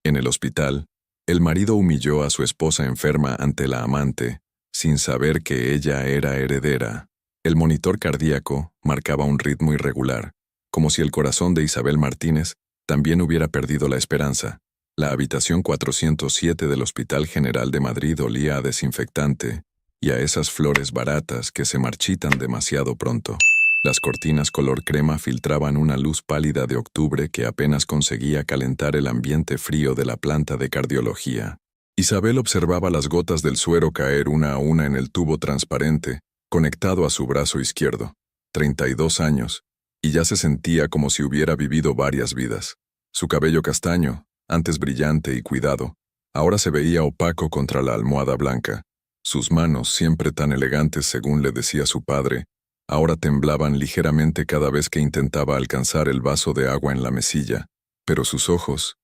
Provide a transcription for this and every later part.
En el hospital, el marido humilló a su esposa enferma ante la amante, sin saber que ella era heredera. El monitor cardíaco marcaba un ritmo irregular, como si el corazón de Isabel Martínez también hubiera perdido la esperanza. La habitación 407 del Hospital General de Madrid olía a desinfectante y a esas flores baratas que se marchitan demasiado pronto. Las cortinas color crema filtraban una luz pálida de octubre que apenas conseguía calentar el ambiente frío de la planta de cardiología. Isabel observaba las gotas del suero caer una a una en el tubo transparente, conectado a su brazo izquierdo. 32 años, y ya se sentía como si hubiera vivido varias vidas. Su cabello castaño, antes brillante y cuidado, ahora se veía opaco contra la almohada blanca. Sus manos, siempre tan elegantes según le decía su padre, ahora temblaban ligeramente cada vez que intentaba alcanzar el vaso de agua en la mesilla, pero sus ojos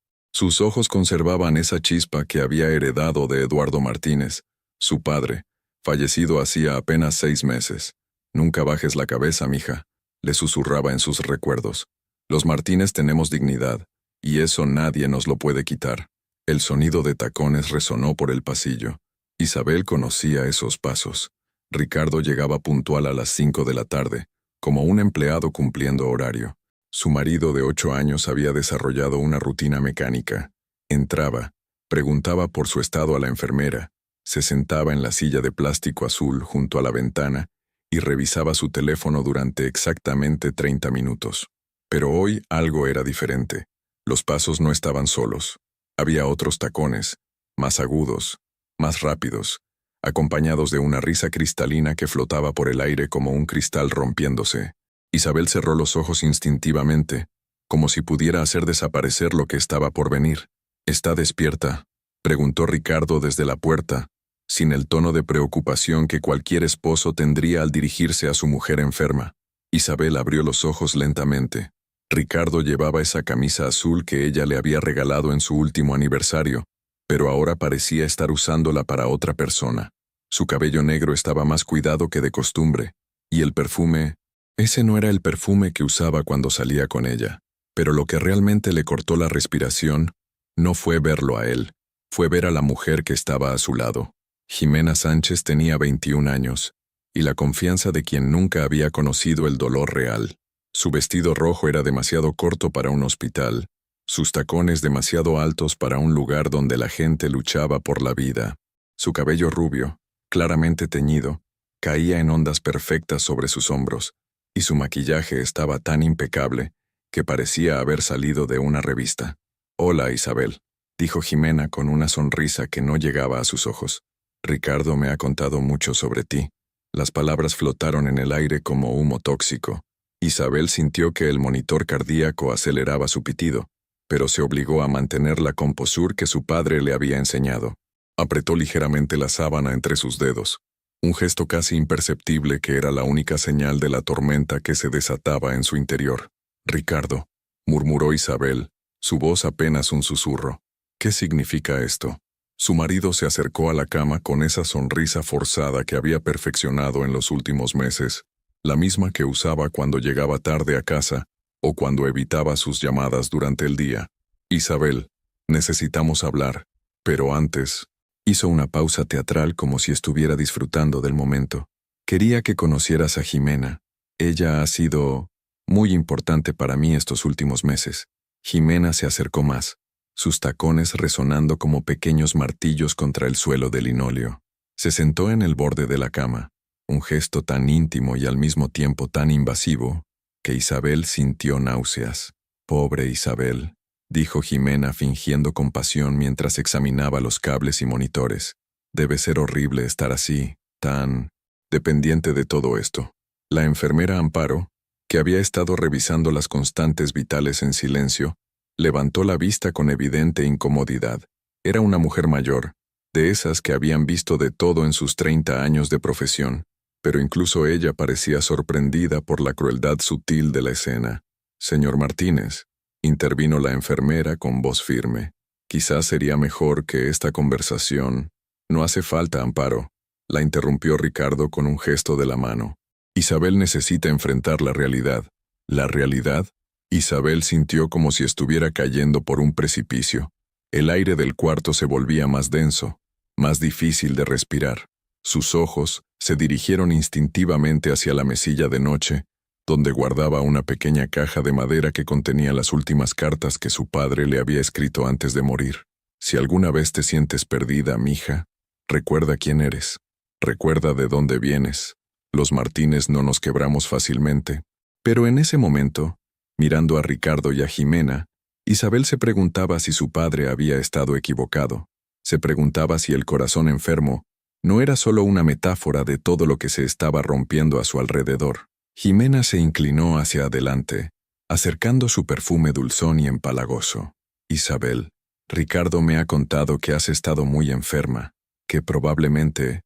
conservaban esa chispa que había heredado de Eduardo Martínez, su padre, fallecido hacía apenas 6 meses. «Nunca bajes la cabeza, mija», le susurraba en sus recuerdos. «Los Martínez tenemos dignidad, y eso nadie nos lo puede quitar». El sonido de tacones resonó por el pasillo. Isabel conocía esos pasos. Ricardo llegaba puntual a las 5 de la tarde, como un empleado cumpliendo horario. Su marido de 8 años había desarrollado una rutina mecánica. Entraba, preguntaba por su estado a la enfermera, se sentaba en la silla de plástico azul junto a la ventana y revisaba su teléfono durante exactamente 30 minutos. Pero hoy algo era diferente. Los pasos no estaban solos. Había otros tacones, más agudos, más rápidos, acompañados de una risa cristalina que flotaba por el aire como un cristal rompiéndose. Isabel cerró los ojos instintivamente, como si pudiera hacer desaparecer lo que estaba por venir. «¿Está despierta?», preguntó Ricardo desde la puerta, sin el tono de preocupación que cualquier esposo tendría al dirigirse a su mujer enferma. Isabel abrió los ojos lentamente. Ricardo llevaba esa camisa azul que ella le había regalado en su último aniversario, pero ahora parecía estar usándola para otra persona. Su cabello negro estaba más cuidado que de costumbre, y el perfume, ese no era el perfume que usaba cuando salía con ella. Pero lo que realmente le cortó la respiración no fue verlo a él, fue ver a la mujer que estaba a su lado. Jimena Sánchez tenía 21 años, y la confianza de quien nunca había conocido el dolor real. Su vestido rojo era demasiado corto para un hospital, sus tacones demasiado altos para un lugar donde la gente luchaba por la vida. Su cabello rubio, claramente teñido, caía en ondas perfectas sobre sus hombros, y su maquillaje estaba tan impecable que parecía haber salido de una revista. «Hola, Isabel», dijo Jimena con una sonrisa que no llegaba a sus ojos. «Ricardo me ha contado mucho sobre ti». Las palabras flotaron en el aire como humo tóxico. Isabel sintió que el monitor cardíaco aceleraba su pitido, pero se obligó a mantener la compostura que su padre le había enseñado. Apretó ligeramente la sábana entre sus dedos, un gesto casi imperceptible que era la única señal de la tormenta que se desataba en su interior. «Ricardo», murmuró Isabel, su voz apenas un susurro. «¿Qué significa esto?». Su marido se acercó a la cama con esa sonrisa forzada que había perfeccionado en los últimos meses, la misma que usaba cuando llegaba tarde a casa o cuando evitaba sus llamadas durante el día. «Isabel, necesitamos hablar, pero antes…». Hizo una pausa teatral como si estuviera disfrutando del momento. «Quería que conocieras a Jimena. Ella ha sido muy importante para mí estos últimos meses». Jimena se acercó más, sus tacones resonando como pequeños martillos contra el suelo de linóleo. Se sentó en el borde de la cama, un gesto tan íntimo y al mismo tiempo tan invasivo, que Isabel sintió náuseas. «Pobre Isabel», dijo Jimena fingiendo compasión mientras examinaba los cables y monitores. «Debe ser horrible estar así, tan dependiente de todo esto». La enfermera Amparo, que había estado revisando las constantes vitales en silencio, levantó la vista con evidente incomodidad. Era una mujer mayor, de esas que habían visto de todo en sus 30 años de profesión, pero incluso ella parecía sorprendida por la crueldad sutil de la escena. «Señor Martínez», intervino la enfermera con voz firme. «Quizás sería mejor que esta conversación…». «No hace falta, Amparo», la interrumpió Ricardo con un gesto de la mano. «Isabel necesita enfrentar la realidad». «¿La realidad?». Isabel sintió como si estuviera cayendo por un precipicio. El aire del cuarto se volvía más denso, más difícil de respirar. Sus ojos se dirigieron instintivamente hacia la mesilla de noche, donde guardaba una pequeña caja de madera que contenía las últimas cartas que su padre le había escrito antes de morir. Si alguna vez te sientes perdida, mija, recuerda quién eres. Recuerda de dónde vienes. Los Martínez no nos quebramos fácilmente. Pero en ese momento, mirando a Ricardo y a Jimena, Isabel se preguntaba si su padre había estado equivocado. Se preguntaba si el corazón enfermo no era solo una metáfora de todo lo que se estaba rompiendo a su alrededor. Jimena se inclinó hacia adelante, acercando su perfume dulzón y empalagoso. Isabel, Ricardo me ha contado que has estado muy enferma, que probablemente,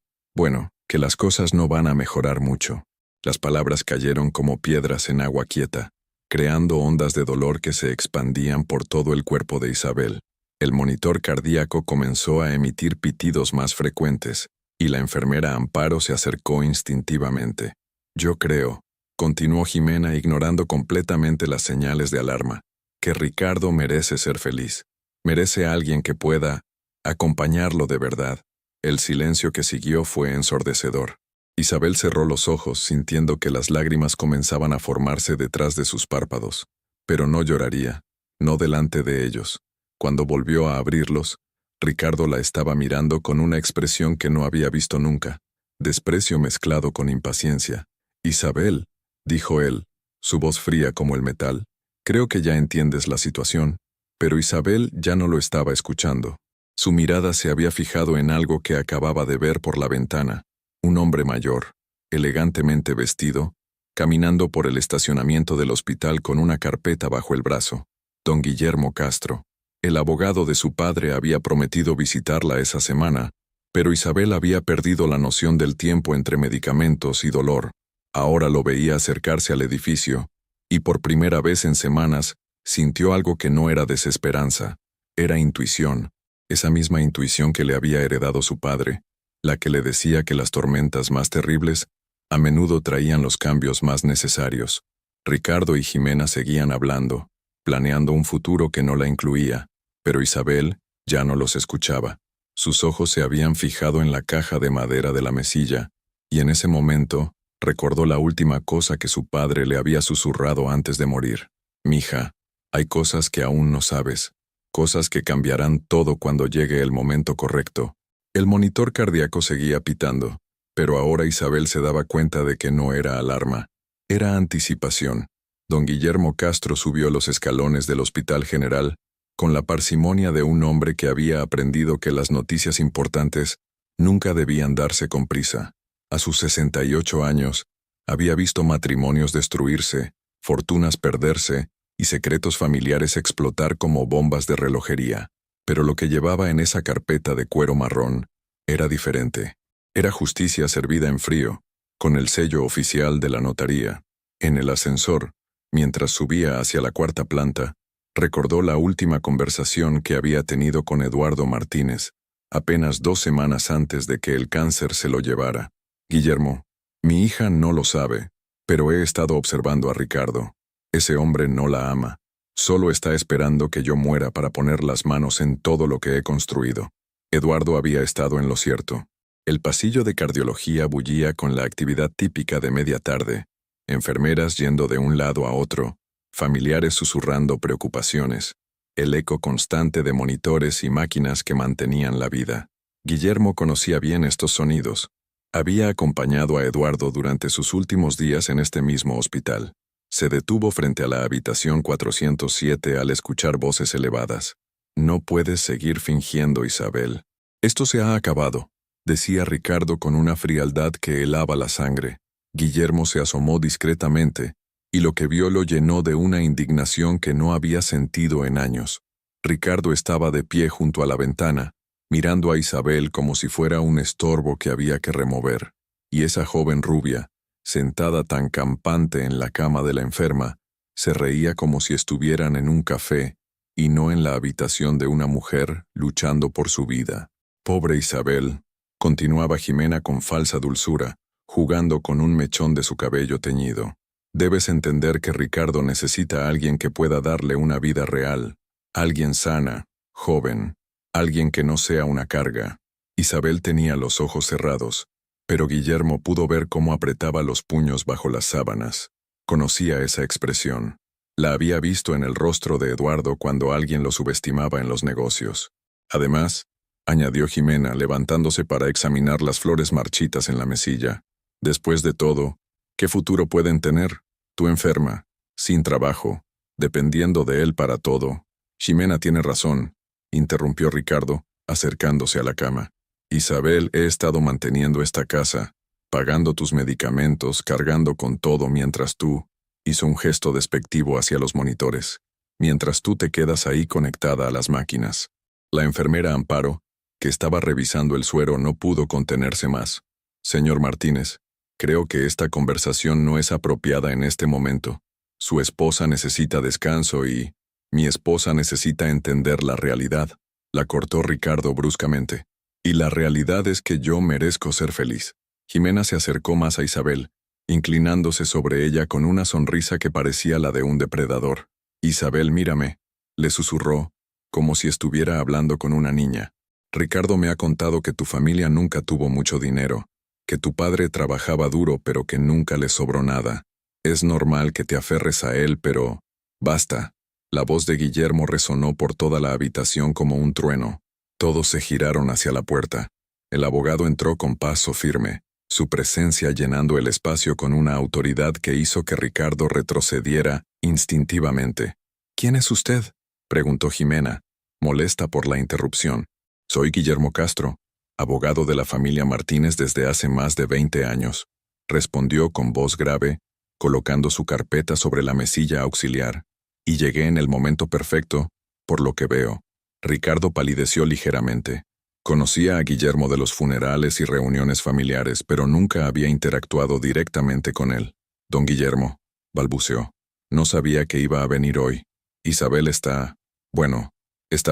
que las cosas no van a mejorar mucho. Las palabras cayeron como piedras en agua quieta, creando ondas de dolor que se expandían por todo el cuerpo de Isabel. El monitor cardíaco comenzó a emitir pitidos más frecuentes, y la enfermera Amparo se acercó instintivamente. Yo creo, continuó Jimena ignorando completamente las señales de alarma, que Ricardo merece ser feliz. Merece a alguien que pueda acompañarlo de verdad. El silencio que siguió fue ensordecedor. Isabel cerró los ojos sintiendo que las lágrimas comenzaban a formarse detrás de sus párpados. Pero no lloraría, no delante de ellos. Cuando volvió a abrirlos, Ricardo la estaba mirando con una expresión que no había visto nunca, desprecio mezclado con impaciencia. Isabel, dijo él, su voz fría como el metal, creo que ya entiendes la situación. Pero Isabel ya no lo estaba escuchando. Su mirada se había fijado en algo que acababa de ver por la ventana. Un hombre mayor, elegantemente vestido, caminando por el estacionamiento del hospital con una carpeta bajo el brazo. Don Guillermo Castro. El abogado de su padre había prometido visitarla esa semana, pero Isabel había perdido la noción del tiempo entre medicamentos y dolor. Ahora lo veía acercarse al edificio, y por primera vez en semanas, sintió algo que no era desesperanza, era intuición, esa misma intuición que le había heredado su padre, la que le decía que las tormentas más terribles a menudo traían los cambios más necesarios. Ricardo y Jimena seguían hablando, planeando un futuro que no la incluía, pero Isabel ya no los escuchaba. Sus ojos se habían fijado en la caja de madera de la mesilla, y en ese momento recordó la última cosa que su padre le había susurrado antes de morir. Mija, hay cosas que aún no sabes, cosas que cambiarán todo cuando llegue el momento correcto. El monitor cardíaco seguía pitando, pero ahora Isabel se daba cuenta de que no era alarma, era anticipación. Don Guillermo Castro subió los escalones del Hospital General, con la parsimonia de un hombre que había aprendido que las noticias importantes nunca debían darse con prisa. A sus 68 años, había visto matrimonios destruirse, fortunas perderse, y secretos familiares explotar como bombas de relojería. Pero lo que llevaba en esa carpeta de cuero marrón era diferente. Era justicia servida en frío, con el sello oficial de la notaría. En el ascensor, mientras subía hacia la cuarta planta, recordó la última conversación que había tenido con Eduardo Martínez, apenas 2 semanas antes de que el cáncer se lo llevara. Guillermo, mi hija no lo sabe, pero he estado observando a Ricardo. Ese hombre no la ama. Solo está esperando que yo muera para poner las manos en todo lo que he construido. Eduardo había estado en lo cierto. El pasillo de cardiología bullía con la actividad típica de media tarde, enfermeras yendo de un lado a otro, familiares susurrando preocupaciones, el eco constante de monitores y máquinas que mantenían la vida. Guillermo conocía bien estos sonidos. Había acompañado a Eduardo durante sus últimos días en este mismo hospital. Se detuvo frente a la habitación 407 al escuchar voces elevadas. No puedes seguir fingiendo, Isabel. Esto se ha acabado, decía Ricardo con una frialdad que helaba la sangre. Guillermo se asomó discretamente, y lo que vio lo llenó de una indignación que no había sentido en años. Ricardo estaba de pie junto a la ventana, mirando a Isabel como si fuera un estorbo que había que remover, y esa joven rubia, sentada tan campante en la cama de la enferma, se reía como si estuvieran en un café y no en la habitación de una mujer luchando por su vida. Pobre Isabel, continuaba Jimena con falsa dulzura, jugando con un mechón de su cabello teñido. Debes entender que Ricardo necesita a alguien que pueda darle una vida real, alguien sana, joven, Alguien que no sea una carga. Isabel tenía los ojos cerrados, pero Guillermo pudo ver cómo apretaba los puños bajo las sábanas. Conocía esa expresión. La había visto en el rostro de Eduardo cuando alguien lo subestimaba en los negocios. Además, añadió Jimena, levantándose para examinar las flores marchitas en la mesilla. Después de todo, ¿qué futuro pueden tener? Tú enferma, sin trabajo, dependiendo de él para todo. Jimena tiene razón, interrumpió Ricardo, acercándose a la cama. Isabel, he estado manteniendo esta casa, pagando tus medicamentos, cargando con todo mientras tú, hizo un gesto despectivo hacia los monitores, mientras tú te quedas ahí conectada a las máquinas. La enfermera Amparo, que estaba revisando el suero, no pudo contenerse más. Señor Martínez, creo que esta conversación no es apropiada en este momento. Su esposa necesita descanso y mi esposa necesita entender la realidad. La cortó Ricardo bruscamente. Y la realidad es que yo merezco ser feliz. Jimena se acercó más a Isabel, inclinándose sobre ella con una sonrisa que parecía la de un depredador. Isabel, mírame, le susurró, como si estuviera hablando con una niña. Ricardo me ha contado que tu familia nunca tuvo mucho dinero, que tu padre trabajaba duro pero que nunca le sobró nada. Es normal que te aferres a él, pero... Basta. La voz de Guillermo resonó por toda la habitación como un trueno. Todos se giraron hacia la puerta. El abogado entró con paso firme, su presencia llenando el espacio con una autoridad que hizo que Ricardo retrocediera instintivamente. ¿Quién es usted?, preguntó Jimena, molesta por la interrupción. Soy Guillermo Castro, abogado de la familia Martínez desde hace más de 20 años, respondió con voz grave, colocando su carpeta sobre la mesilla auxiliar. Y llegué en el momento perfecto, por lo que veo. Ricardo palideció ligeramente. Conocía a Guillermo de los funerales y reuniones familiares, pero nunca había interactuado directamente con él. Don Guillermo, balbuceó. No sabía que iba a venir hoy. Isabel está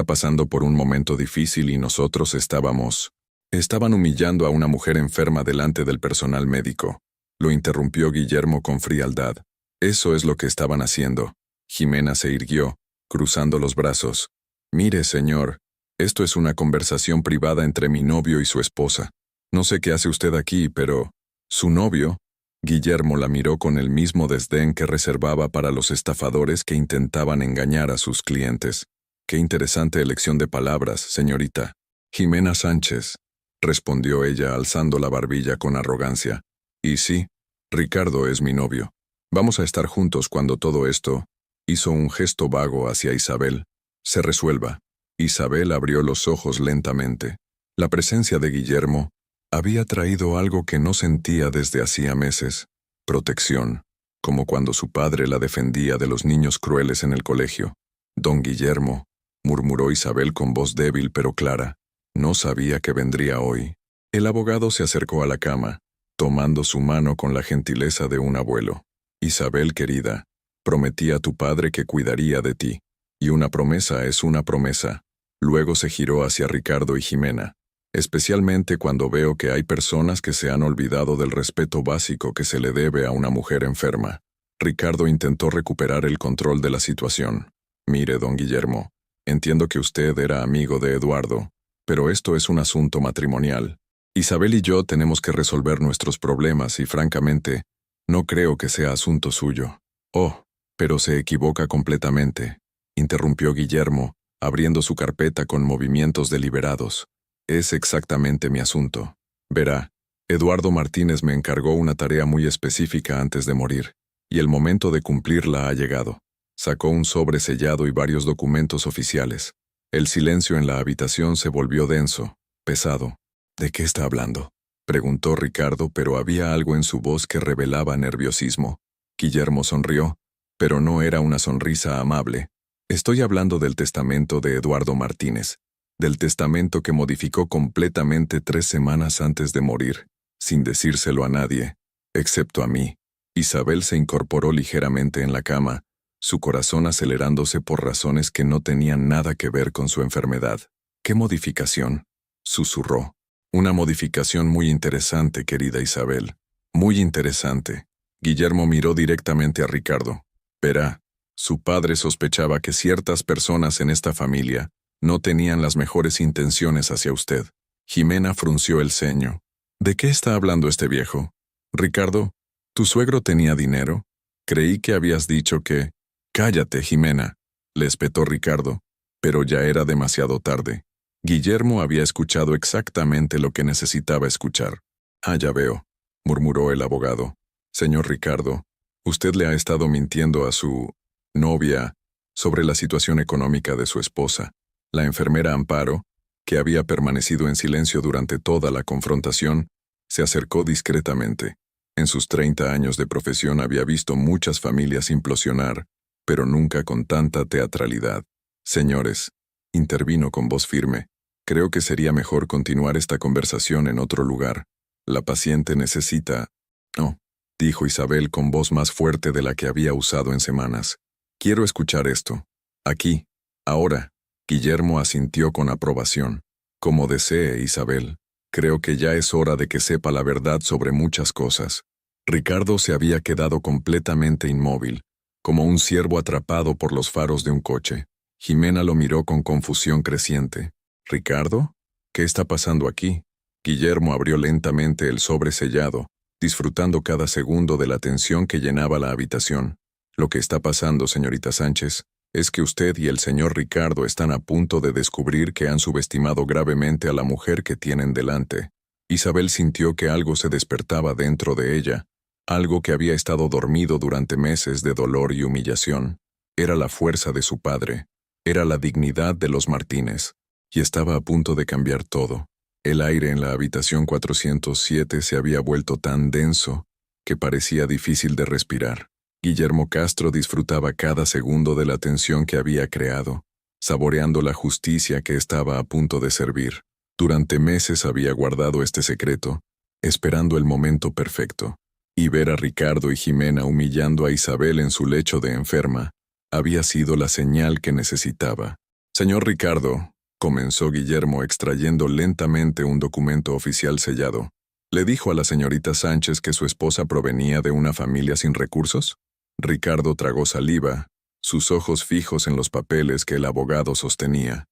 pasando por un momento difícil y nosotros estaban humillando a una mujer enferma delante del personal médico. Lo interrumpió Guillermo con frialdad. Eso es lo que estaban haciendo. Jimena se irguió, cruzando los brazos. Mire, señor, esto es una conversación privada entre mi novio y su esposa. No sé qué hace usted aquí, pero... ¿Su novio? Guillermo la miró con el mismo desdén que reservaba para los estafadores que intentaban engañar a sus clientes. Qué interesante elección de palabras, señorita. Jimena Sánchez, respondió ella alzando la barbilla con arrogancia. Y sí, Ricardo es mi novio. Vamos a estar juntos cuando todo esto... Hizo un gesto vago hacia Isabel. Se resuelva. Isabel abrió los ojos lentamente. La presencia de Guillermo había traído algo que no sentía desde hacía meses. Protección, como cuando su padre la defendía de los niños crueles en el colegio. Don Guillermo, murmuró Isabel con voz débil pero clara. No sabía que vendría hoy. El abogado se acercó a la cama, tomando su mano con la gentileza de un abuelo. Isabel querida, prometí a tu padre que cuidaría de ti. Y una promesa es una promesa. Luego se giró hacia Ricardo y Jimena. Especialmente cuando veo que hay personas que se han olvidado del respeto básico que se le debe a una mujer enferma. Ricardo intentó recuperar el control de la situación. Mire, don Guillermo, entiendo que usted era amigo de Eduardo, pero esto es un asunto matrimonial. Isabel y yo tenemos que resolver nuestros problemas y, francamente, no creo que sea asunto suyo. Oh, pero se equivoca completamente, interrumpió Guillermo, abriendo su carpeta con movimientos deliberados. Es exactamente mi asunto. Verá, Eduardo Martínez me encargó una tarea muy específica antes de morir, y el momento de cumplirla ha llegado. Sacó un sobre sellado y varios documentos oficiales. El silencio en la habitación se volvió denso, pesado. ¿De qué está hablando?, preguntó Ricardo, pero había algo en su voz que revelaba nerviosismo. Guillermo sonrió, pero no era una sonrisa amable. Estoy hablando del testamento de Eduardo Martínez, del testamento que modificó completamente 3 semanas antes de morir, sin decírselo a nadie, excepto a mí. Isabel se incorporó ligeramente en la cama, su corazón acelerándose por razones que no tenían nada que ver con su enfermedad. ¿Qué modificación?, susurró. Una modificación muy interesante, querida Isabel. Muy interesante. Guillermo miró directamente a Ricardo. Verá, su padre sospechaba que ciertas personas en esta familia no tenían las mejores intenciones hacia usted. Jimena frunció el ceño. ¿De qué está hablando este viejo? Ricardo, ¿tu suegro tenía dinero? Creí que habías dicho que... Cállate, Jimena, le espetó Ricardo, pero ya era demasiado tarde. Guillermo había escuchado exactamente lo que necesitaba escuchar. Ah, ya veo, murmuró el abogado. Señor Ricardo, usted le ha estado mintiendo a su novia sobre la situación económica de su esposa, la enfermera Amparo, que había permanecido en silencio durante toda la confrontación, se acercó discretamente. En sus 30 años de profesión había visto muchas familias implosionar, pero nunca con tanta teatralidad. Señores, intervino con voz firme, creo que sería mejor continuar esta conversación en otro lugar. La paciente necesita... No, dijo Isabel con voz más fuerte de la que había usado en semanas. Quiero escuchar esto. Aquí, ahora. Guillermo asintió con aprobación. Como desee, Isabel. Creo que ya es hora de que sepa la verdad sobre muchas cosas. Ricardo se había quedado completamente inmóvil, como un ciervo atrapado por los faros de un coche. Jimena lo miró con confusión creciente. ¿Ricardo? ¿Qué está pasando aquí? Guillermo abrió lentamente el sobre sellado, disfrutando cada segundo de la tensión que llenaba la habitación. Lo que está pasando, señorita Sánchez, es que usted y el señor Ricardo están a punto de descubrir que han subestimado gravemente a la mujer que tienen delante. Isabel sintió que algo se despertaba dentro de ella, algo que había estado dormido durante meses de dolor y humillación. Era la fuerza de su padre, era la dignidad de los Martínez, y estaba a punto de cambiar todo. El aire en la habitación 407 se había vuelto tan denso que parecía difícil de respirar. Guillermo Castro disfrutaba cada segundo de la tensión que había creado, saboreando la justicia que estaba a punto de servir. Durante meses había guardado este secreto, esperando el momento perfecto. Y ver a Ricardo y Jimena humillando a Isabel en su lecho de enferma había sido la señal que necesitaba. Señor Ricardo, comenzó Guillermo extrayendo lentamente un documento oficial sellado. ¿Le dijo a la señorita Sánchez que su esposa provenía de una familia sin recursos? Ricardo tragó saliva, sus ojos fijos en los papeles que el abogado sostenía.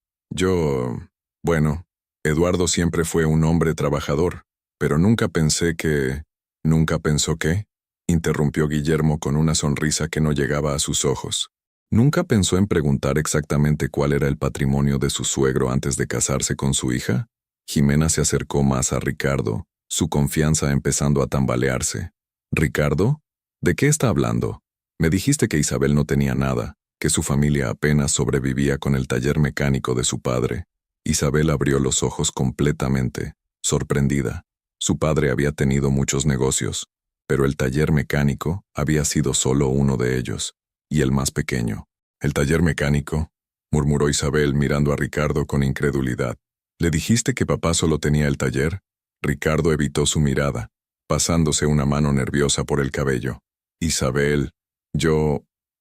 Bueno, Eduardo siempre fue un hombre trabajador, pero nunca pensé que... ¿Nunca pensó qué? Interrumpió Guillermo con una sonrisa que no llegaba a sus ojos. ¿Nunca pensó en preguntar exactamente cuál era el patrimonio de su suegro antes de casarse con su hija? Jimena se acercó más a Ricardo, su confianza empezando a tambalearse. ¿Ricardo? ¿De qué está hablando? Me dijiste que Isabel no tenía nada, que su familia apenas sobrevivía con el taller mecánico de su padre. Isabel abrió los ojos completamente, sorprendida. Su padre había tenido muchos negocios, pero el taller mecánico había sido solo uno de ellos, y el más pequeño. ¿El taller mecánico?, murmuró Isabel mirando a Ricardo con incredulidad. ¿Le dijiste que papá solo tenía el taller? Ricardo evitó su mirada, pasándose una mano nerviosa por el cabello. Isabel,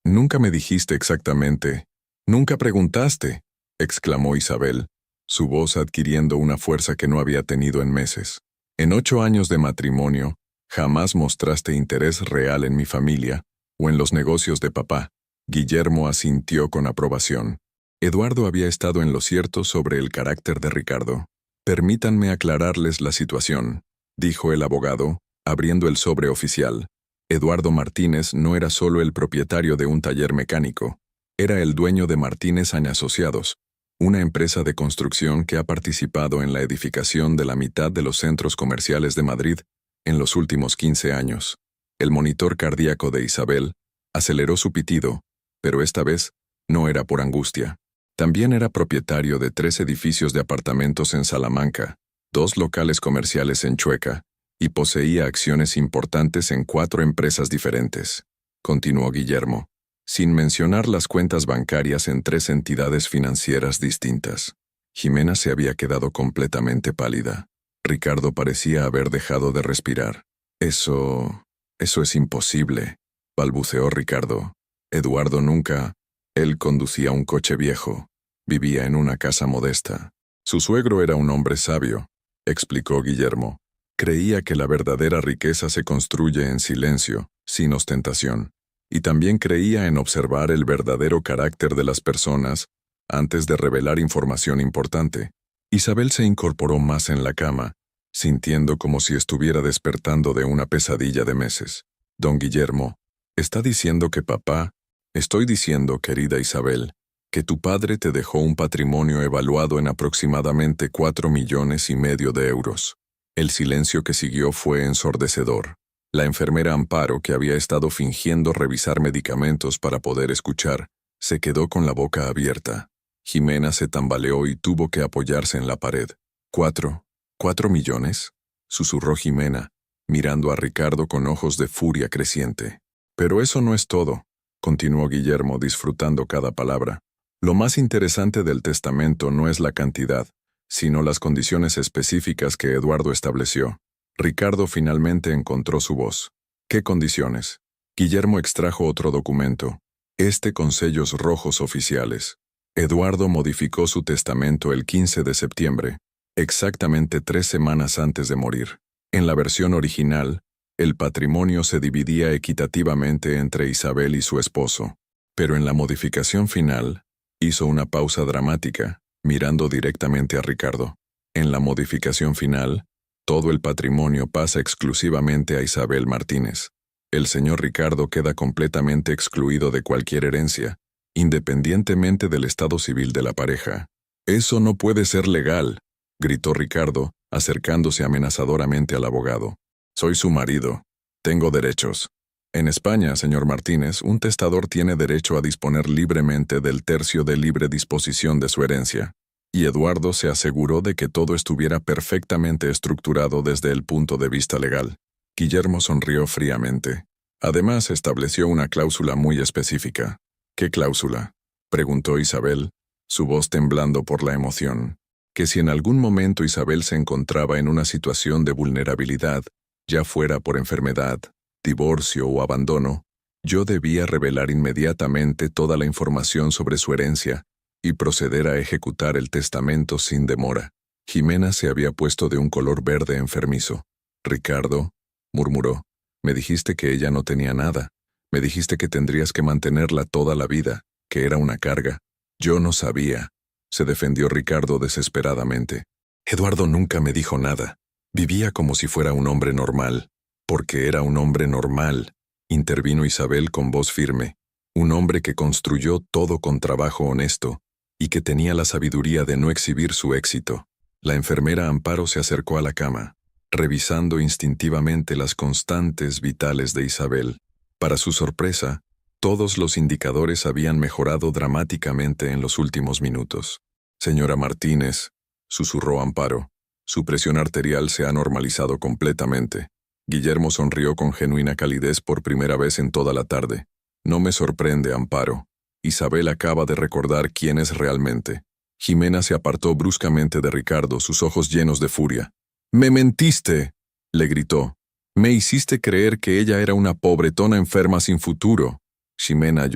nunca me dijiste exactamente. Nunca preguntaste, exclamó Isabel, su voz adquiriendo una fuerza que no había tenido en meses. En 8 años de matrimonio, jamás mostraste interés real en mi familia o en los negocios de papá. Guillermo asintió con aprobación. Eduardo había estado en lo cierto sobre el carácter de Ricardo. Permítanme aclararles la situación, dijo el abogado, abriendo el sobre oficial. Eduardo Martínez no era solo el propietario de un taller mecánico, era el dueño de Martínez & Asociados, una empresa de construcción que ha participado en la edificación de la mitad de los centros comerciales de Madrid en los últimos 15 años. El monitor cardíaco de Isabel aceleró su pitido, pero esta vez no era por angustia. También era propietario de 3 edificios de apartamentos en Salamanca, 2 locales comerciales en Chueca, y poseía acciones importantes en 4 empresas diferentes. Continuó Guillermo, sin mencionar las cuentas bancarias en 3 entidades financieras distintas. Jimena se había quedado completamente pálida. Ricardo parecía haber dejado de respirar. Eso es imposible, balbuceó Ricardo. Eduardo nunca... Él conducía un coche viejo. Vivía en una casa modesta. Su suegro era un hombre sabio, explicó Guillermo. Creía que la verdadera riqueza se construye en silencio, sin ostentación. Y también creía en observar el verdadero carácter de las personas antes de revelar información importante. Isabel se incorporó más en la cama, sintiendo como si estuviera despertando de una pesadilla de meses. Don Guillermo, ¿está diciendo que papá? Estoy diciendo, querida Isabel, que tu padre te dejó un patrimonio evaluado en aproximadamente 4,5 millones de euros. El silencio que siguió fue ensordecedor. La enfermera Amparo, que había estado fingiendo revisar medicamentos para poder escuchar, se quedó con la boca abierta. Jimena se tambaleó y tuvo que apoyarse en la pared. ¿4 millones? Susurró Jimena, mirando a Ricardo con ojos de furia creciente. Pero eso no es todo, continuó Guillermo disfrutando cada palabra. Lo más interesante del testamento no es la cantidad, sino las condiciones específicas que Eduardo estableció. Ricardo finalmente encontró su voz. ¿Qué condiciones? Guillermo extrajo otro documento, este con sellos rojos oficiales. Eduardo modificó su testamento el 15 de septiembre, exactamente 3 semanas antes de morir. En la versión original, el patrimonio se dividía equitativamente entre Isabel y su esposo. Pero en la modificación final, hizo una pausa dramática, mirando directamente a Ricardo. En la modificación final, todo el patrimonio pasa exclusivamente a Isabel Martínez. El señor Ricardo queda completamente excluido de cualquier herencia, independientemente del estado civil de la pareja. «Eso no puede ser legal», gritó Ricardo, acercándose amenazadoramente al abogado. «Soy su marido. Tengo derechos. En España, señor Martínez, un testador tiene derecho a disponer libremente del tercio de libre disposición de su herencia». Y Eduardo se aseguró de que todo estuviera perfectamente estructurado desde el punto de vista legal. Guillermo sonrió fríamente. Además, estableció una cláusula muy específica. «¿Qué cláusula?», preguntó Isabel, su voz temblando por la emoción. «Que si en algún momento Isabel se encontraba en una situación de vulnerabilidad, ya fuera por enfermedad, divorcio o abandono, yo debía revelar inmediatamente toda la información sobre su herencia y proceder a ejecutar el testamento sin demora». Jimena se había puesto de un color verde enfermizo. «Ricardo», murmuró, «me dijiste que ella no tenía nada. Me dijiste que tendrías que mantenerla toda la vida, que era una carga». «Yo no sabía», se defendió Ricardo desesperadamente. «Eduardo nunca me dijo nada. Vivía como si fuera un hombre normal». «Porque era un hombre normal», intervino Isabel con voz firme. «Un hombre que construyó todo con trabajo honesto y que tenía la sabiduría de no exhibir su éxito». La enfermera Amparo se acercó a la cama, revisando instintivamente las constantes vitales de Isabel. Para su sorpresa, todos los indicadores habían mejorado dramáticamente en los últimos minutos. «Señora Martínez», susurró Amparo, «su presión arterial se ha normalizado completamente». Guillermo sonrió con genuina calidez por primera vez en toda la tarde. «No me sorprende, Amparo. Isabel acaba de recordar quién es realmente». Jimena se apartó bruscamente de Ricardo, sus ojos llenos de furia. «¡Me mentiste!», le gritó. «Me hiciste creer que ella era una pobretona enferma sin futuro». «Ximena,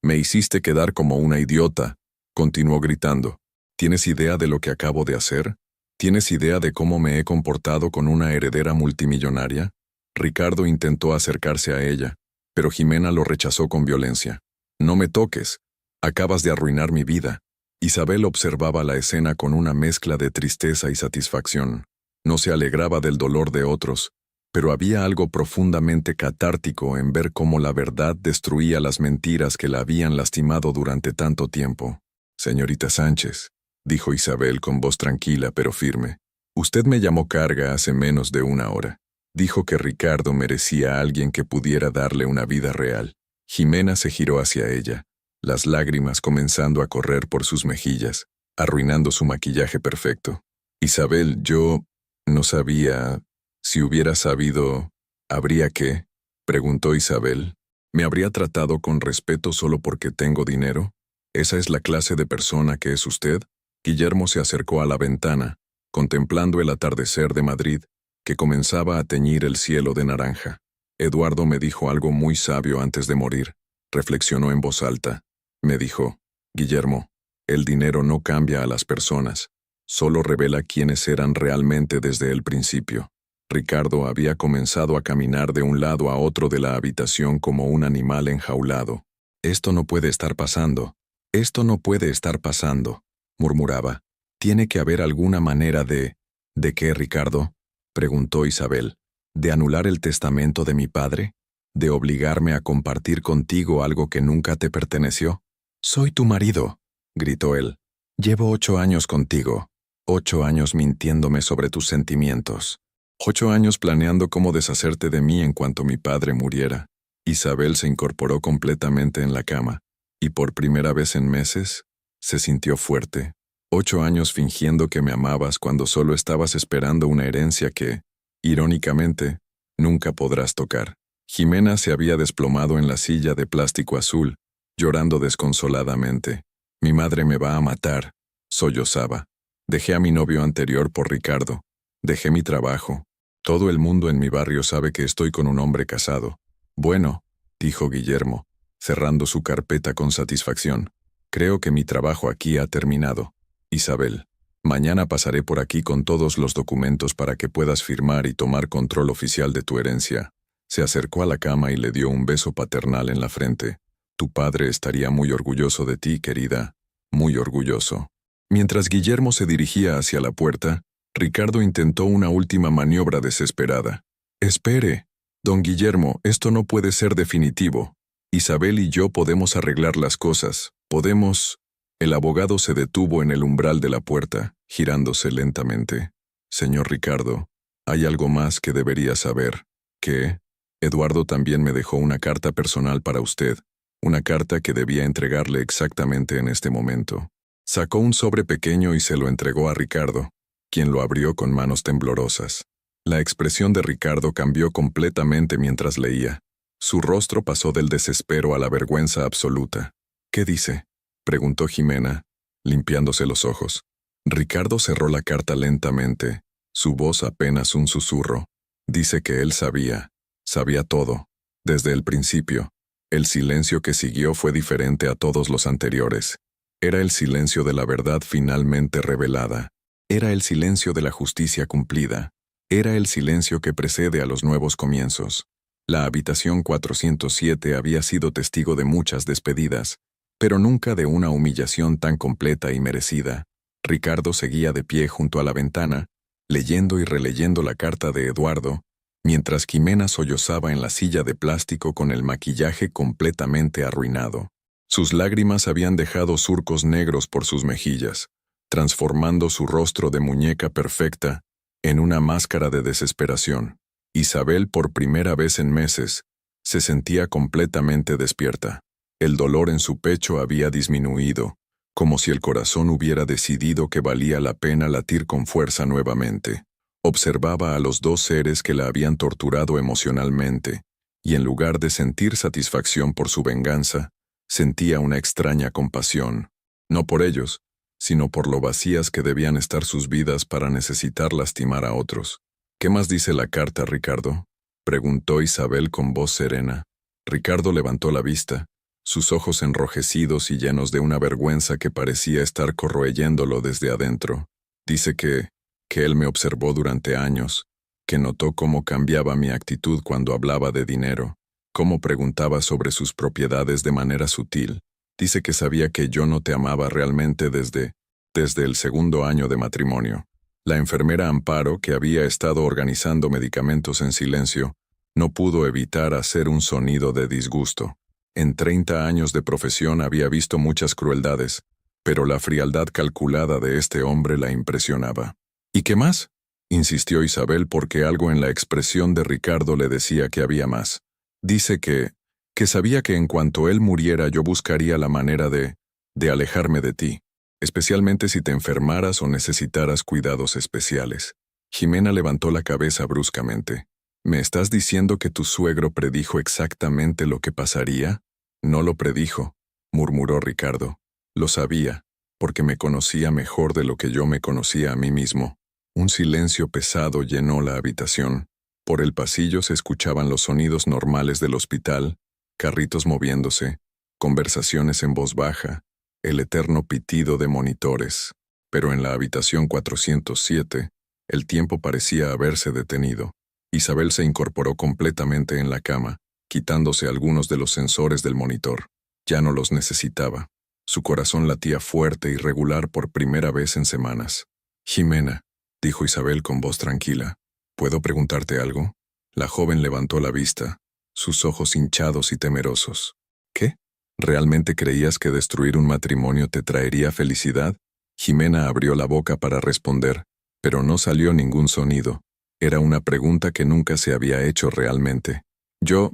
me hiciste quedar como una idiota», continuó gritando. «¿Tienes idea de lo que acabo de hacer? ¿Tienes idea de cómo me he comportado con una heredera multimillonaria?» Ricardo intentó acercarse a ella, pero Jimena lo rechazó con violencia. «No me toques. Acabas de arruinar mi vida». Isabel observaba la escena con una mezcla de tristeza y satisfacción. No se alegraba del dolor de otros, pero había algo profundamente catártico en ver cómo la verdad destruía las mentiras que la habían lastimado durante tanto tiempo. «Señorita Sánchez», dijo Isabel con voz tranquila pero firme, «usted me llamó carga hace menos de una hora. Dijo que Ricardo merecía a alguien que pudiera darle una vida real». Jimena se giró hacia ella, las lágrimas comenzando a correr por sus mejillas, arruinando su maquillaje perfecto. «Isabel, yo no sabía. Si hubiera sabido, ¿habría qué?», preguntó Isabel. «¿Me habría tratado con respeto solo porque tengo dinero? ¿Esa es la clase de persona que es usted?». Guillermo se acercó a la ventana, contemplando el atardecer de Madrid, que comenzaba a teñir el cielo de naranja. «Eduardo me dijo algo muy sabio antes de morir», reflexionó en voz alta. Me dijo: «Guillermo, el dinero no cambia a las personas, solo revela quiénes eran realmente desde el principio». Ricardo había comenzado a caminar de un lado a otro de la habitación como un animal enjaulado. «Esto no puede estar pasando», Esto no puede estar pasando, murmuraba. Tiene que haber alguna manera de... ¿De qué, Ricardo? Preguntó Isabel. ¿De anular el testamento de mi padre? ¿De obligarme a compartir contigo algo que nunca te perteneció? Soy tu marido, gritó él. Llevo 8 años contigo. 8 años mintiéndome sobre tus sentimientos. 8 años planeando cómo deshacerte de mí en cuanto mi padre muriera. Isabel se incorporó completamente en la cama, y por primera vez en meses, se sintió fuerte. 8 años fingiendo que me amabas cuando solo estabas esperando una herencia que, irónicamente, nunca podrás tocar. Jimena se había desplomado en la silla de plástico azul, llorando desconsoladamente. Mi madre me va a matar, sollozaba. Dejé a mi novio anterior por Ricardo. Dejé mi trabajo. Todo el mundo en mi barrio sabe que estoy con un hombre casado. Bueno, dijo Guillermo, cerrando su carpeta con satisfacción. Creo que mi trabajo aquí ha terminado. Isabel, mañana pasaré por aquí con todos los documentos para que puedas firmar y tomar control oficial de tu herencia. Se acercó a la cama y le dio un beso paternal en la frente. Tu padre estaría muy orgulloso de ti, querida. Muy orgulloso. Mientras Guillermo se dirigía hacia la puerta, Ricardo intentó una última maniobra desesperada. Espere, don Guillermo, esto no puede ser definitivo. Isabel y yo podemos arreglar las cosas. Podemos... El abogado se detuvo en el umbral de la puerta, girándose lentamente. Señor Ricardo, hay algo más que debería saber. ¿Qué? Eduardo también me dejó una carta personal para usted, una carta que debía entregarle exactamente en este momento. Sacó un sobre pequeño y se lo entregó a Ricardo, quien lo abrió con manos temblorosas. La expresión de Ricardo cambió completamente mientras leía. Su rostro pasó del desespero a la vergüenza absoluta. ¿Qué dice?, preguntó Jimena, limpiándose los ojos. Ricardo cerró la carta lentamente, su voz apenas un susurro. Dice que él sabía todo, desde el principio. El silencio que siguió fue diferente a todos los anteriores. Era el silencio de la verdad finalmente revelada. Era el silencio de la justicia cumplida. Era el silencio que precede a los nuevos comienzos. La habitación 407 había sido testigo de muchas despedidas, pero nunca de una humillación tan completa y merecida. Ricardo seguía de pie junto a la ventana, leyendo y releyendo la carta de Eduardo, mientras Jimena sollozaba en la silla de plástico con el maquillaje completamente arruinado. Sus lágrimas habían dejado surcos negros por sus mejillas, transformando su rostro de muñeca perfecta en una máscara de desesperación. Isabel, por primera vez en meses, se sentía completamente despierta. El dolor en su pecho había disminuido, como si el corazón hubiera decidido que valía la pena latir con fuerza nuevamente. Observaba a los dos seres que la habían torturado emocionalmente, y en lugar de sentir satisfacción por su venganza, sentía una extraña compasión, no por ellos, sino por lo vacías que debían estar sus vidas para necesitar lastimar a otros. ¿Qué más dice la carta, Ricardo?, preguntó Isabel con voz serena. Ricardo levantó la vista, sus ojos enrojecidos y llenos de una vergüenza que parecía estar corroyéndolo desde adentro. Dice que él me observó durante años, que notó cómo cambiaba mi actitud cuando hablaba de dinero, cómo preguntaba sobre sus propiedades de manera sutil. Dice que sabía que yo no te amaba realmente desde el segundo año de matrimonio. La enfermera Amparo, que había estado organizando medicamentos en silencio, no pudo evitar hacer un sonido de disgusto. En 30 años de profesión había visto muchas crueldades, pero la frialdad calculada de este hombre la impresionaba. ¿Y qué más?, insistió Isabel porque algo en la expresión de Ricardo le decía que había más. Dice que sabía que en cuanto él muriera yo buscaría la manera de alejarme de ti, especialmente si te enfermaras o necesitaras cuidados especiales. Jimena levantó la cabeza bruscamente. ¿Me estás diciendo que tu suegro predijo exactamente lo que pasaría? No lo predijo, murmuró Ricardo. Lo sabía, porque me conocía mejor de lo que yo me conocía a mí mismo. Un silencio pesado llenó la habitación. Por el pasillo se escuchaban los sonidos normales del hospital, carritos moviéndose, conversaciones en voz baja, el eterno pitido de monitores. Pero en la habitación 407, el tiempo parecía haberse detenido. Isabel se incorporó completamente en la cama, quitándose algunos de los sensores del monitor. Ya no los necesitaba. Su corazón latía fuerte y regular por primera vez en semanas. «Jimena», dijo Isabel con voz tranquila, «¿puedo preguntarte algo?» La joven levantó la vista, sus ojos hinchados y temerosos. «¿Qué? ¿Realmente creías que destruir un matrimonio te traería felicidad?» Jimena abrió la boca para responder, pero no salió ningún sonido. Era una pregunta que nunca se había hecho realmente. Yo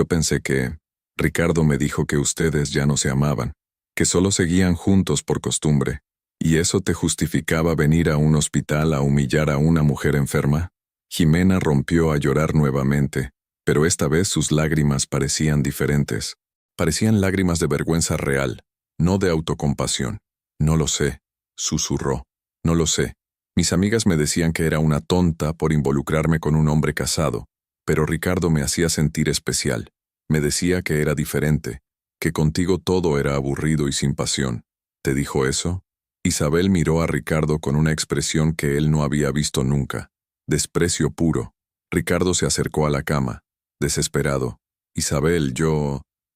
pensé que... Ricardo me dijo que ustedes ya no se amaban, que solo seguían juntos por costumbre. ¿Y eso te justificaba venir a un hospital a humillar a una mujer enferma?» Jimena rompió a llorar nuevamente, pero esta vez sus lágrimas parecían diferentes. Parecían lágrimas de vergüenza real, no de autocompasión. «No lo sé», susurró. «No lo sé. Mis amigas me decían que era una tonta por involucrarme con un hombre casado, pero Ricardo me hacía sentir especial. Me decía que era diferente, que contigo todo era aburrido y sin pasión. ¿Te dijo eso?» Isabel miró a Ricardo con una expresión que él no había visto nunca. Desprecio puro. Ricardo se acercó a la cama, desesperado. «Isabel,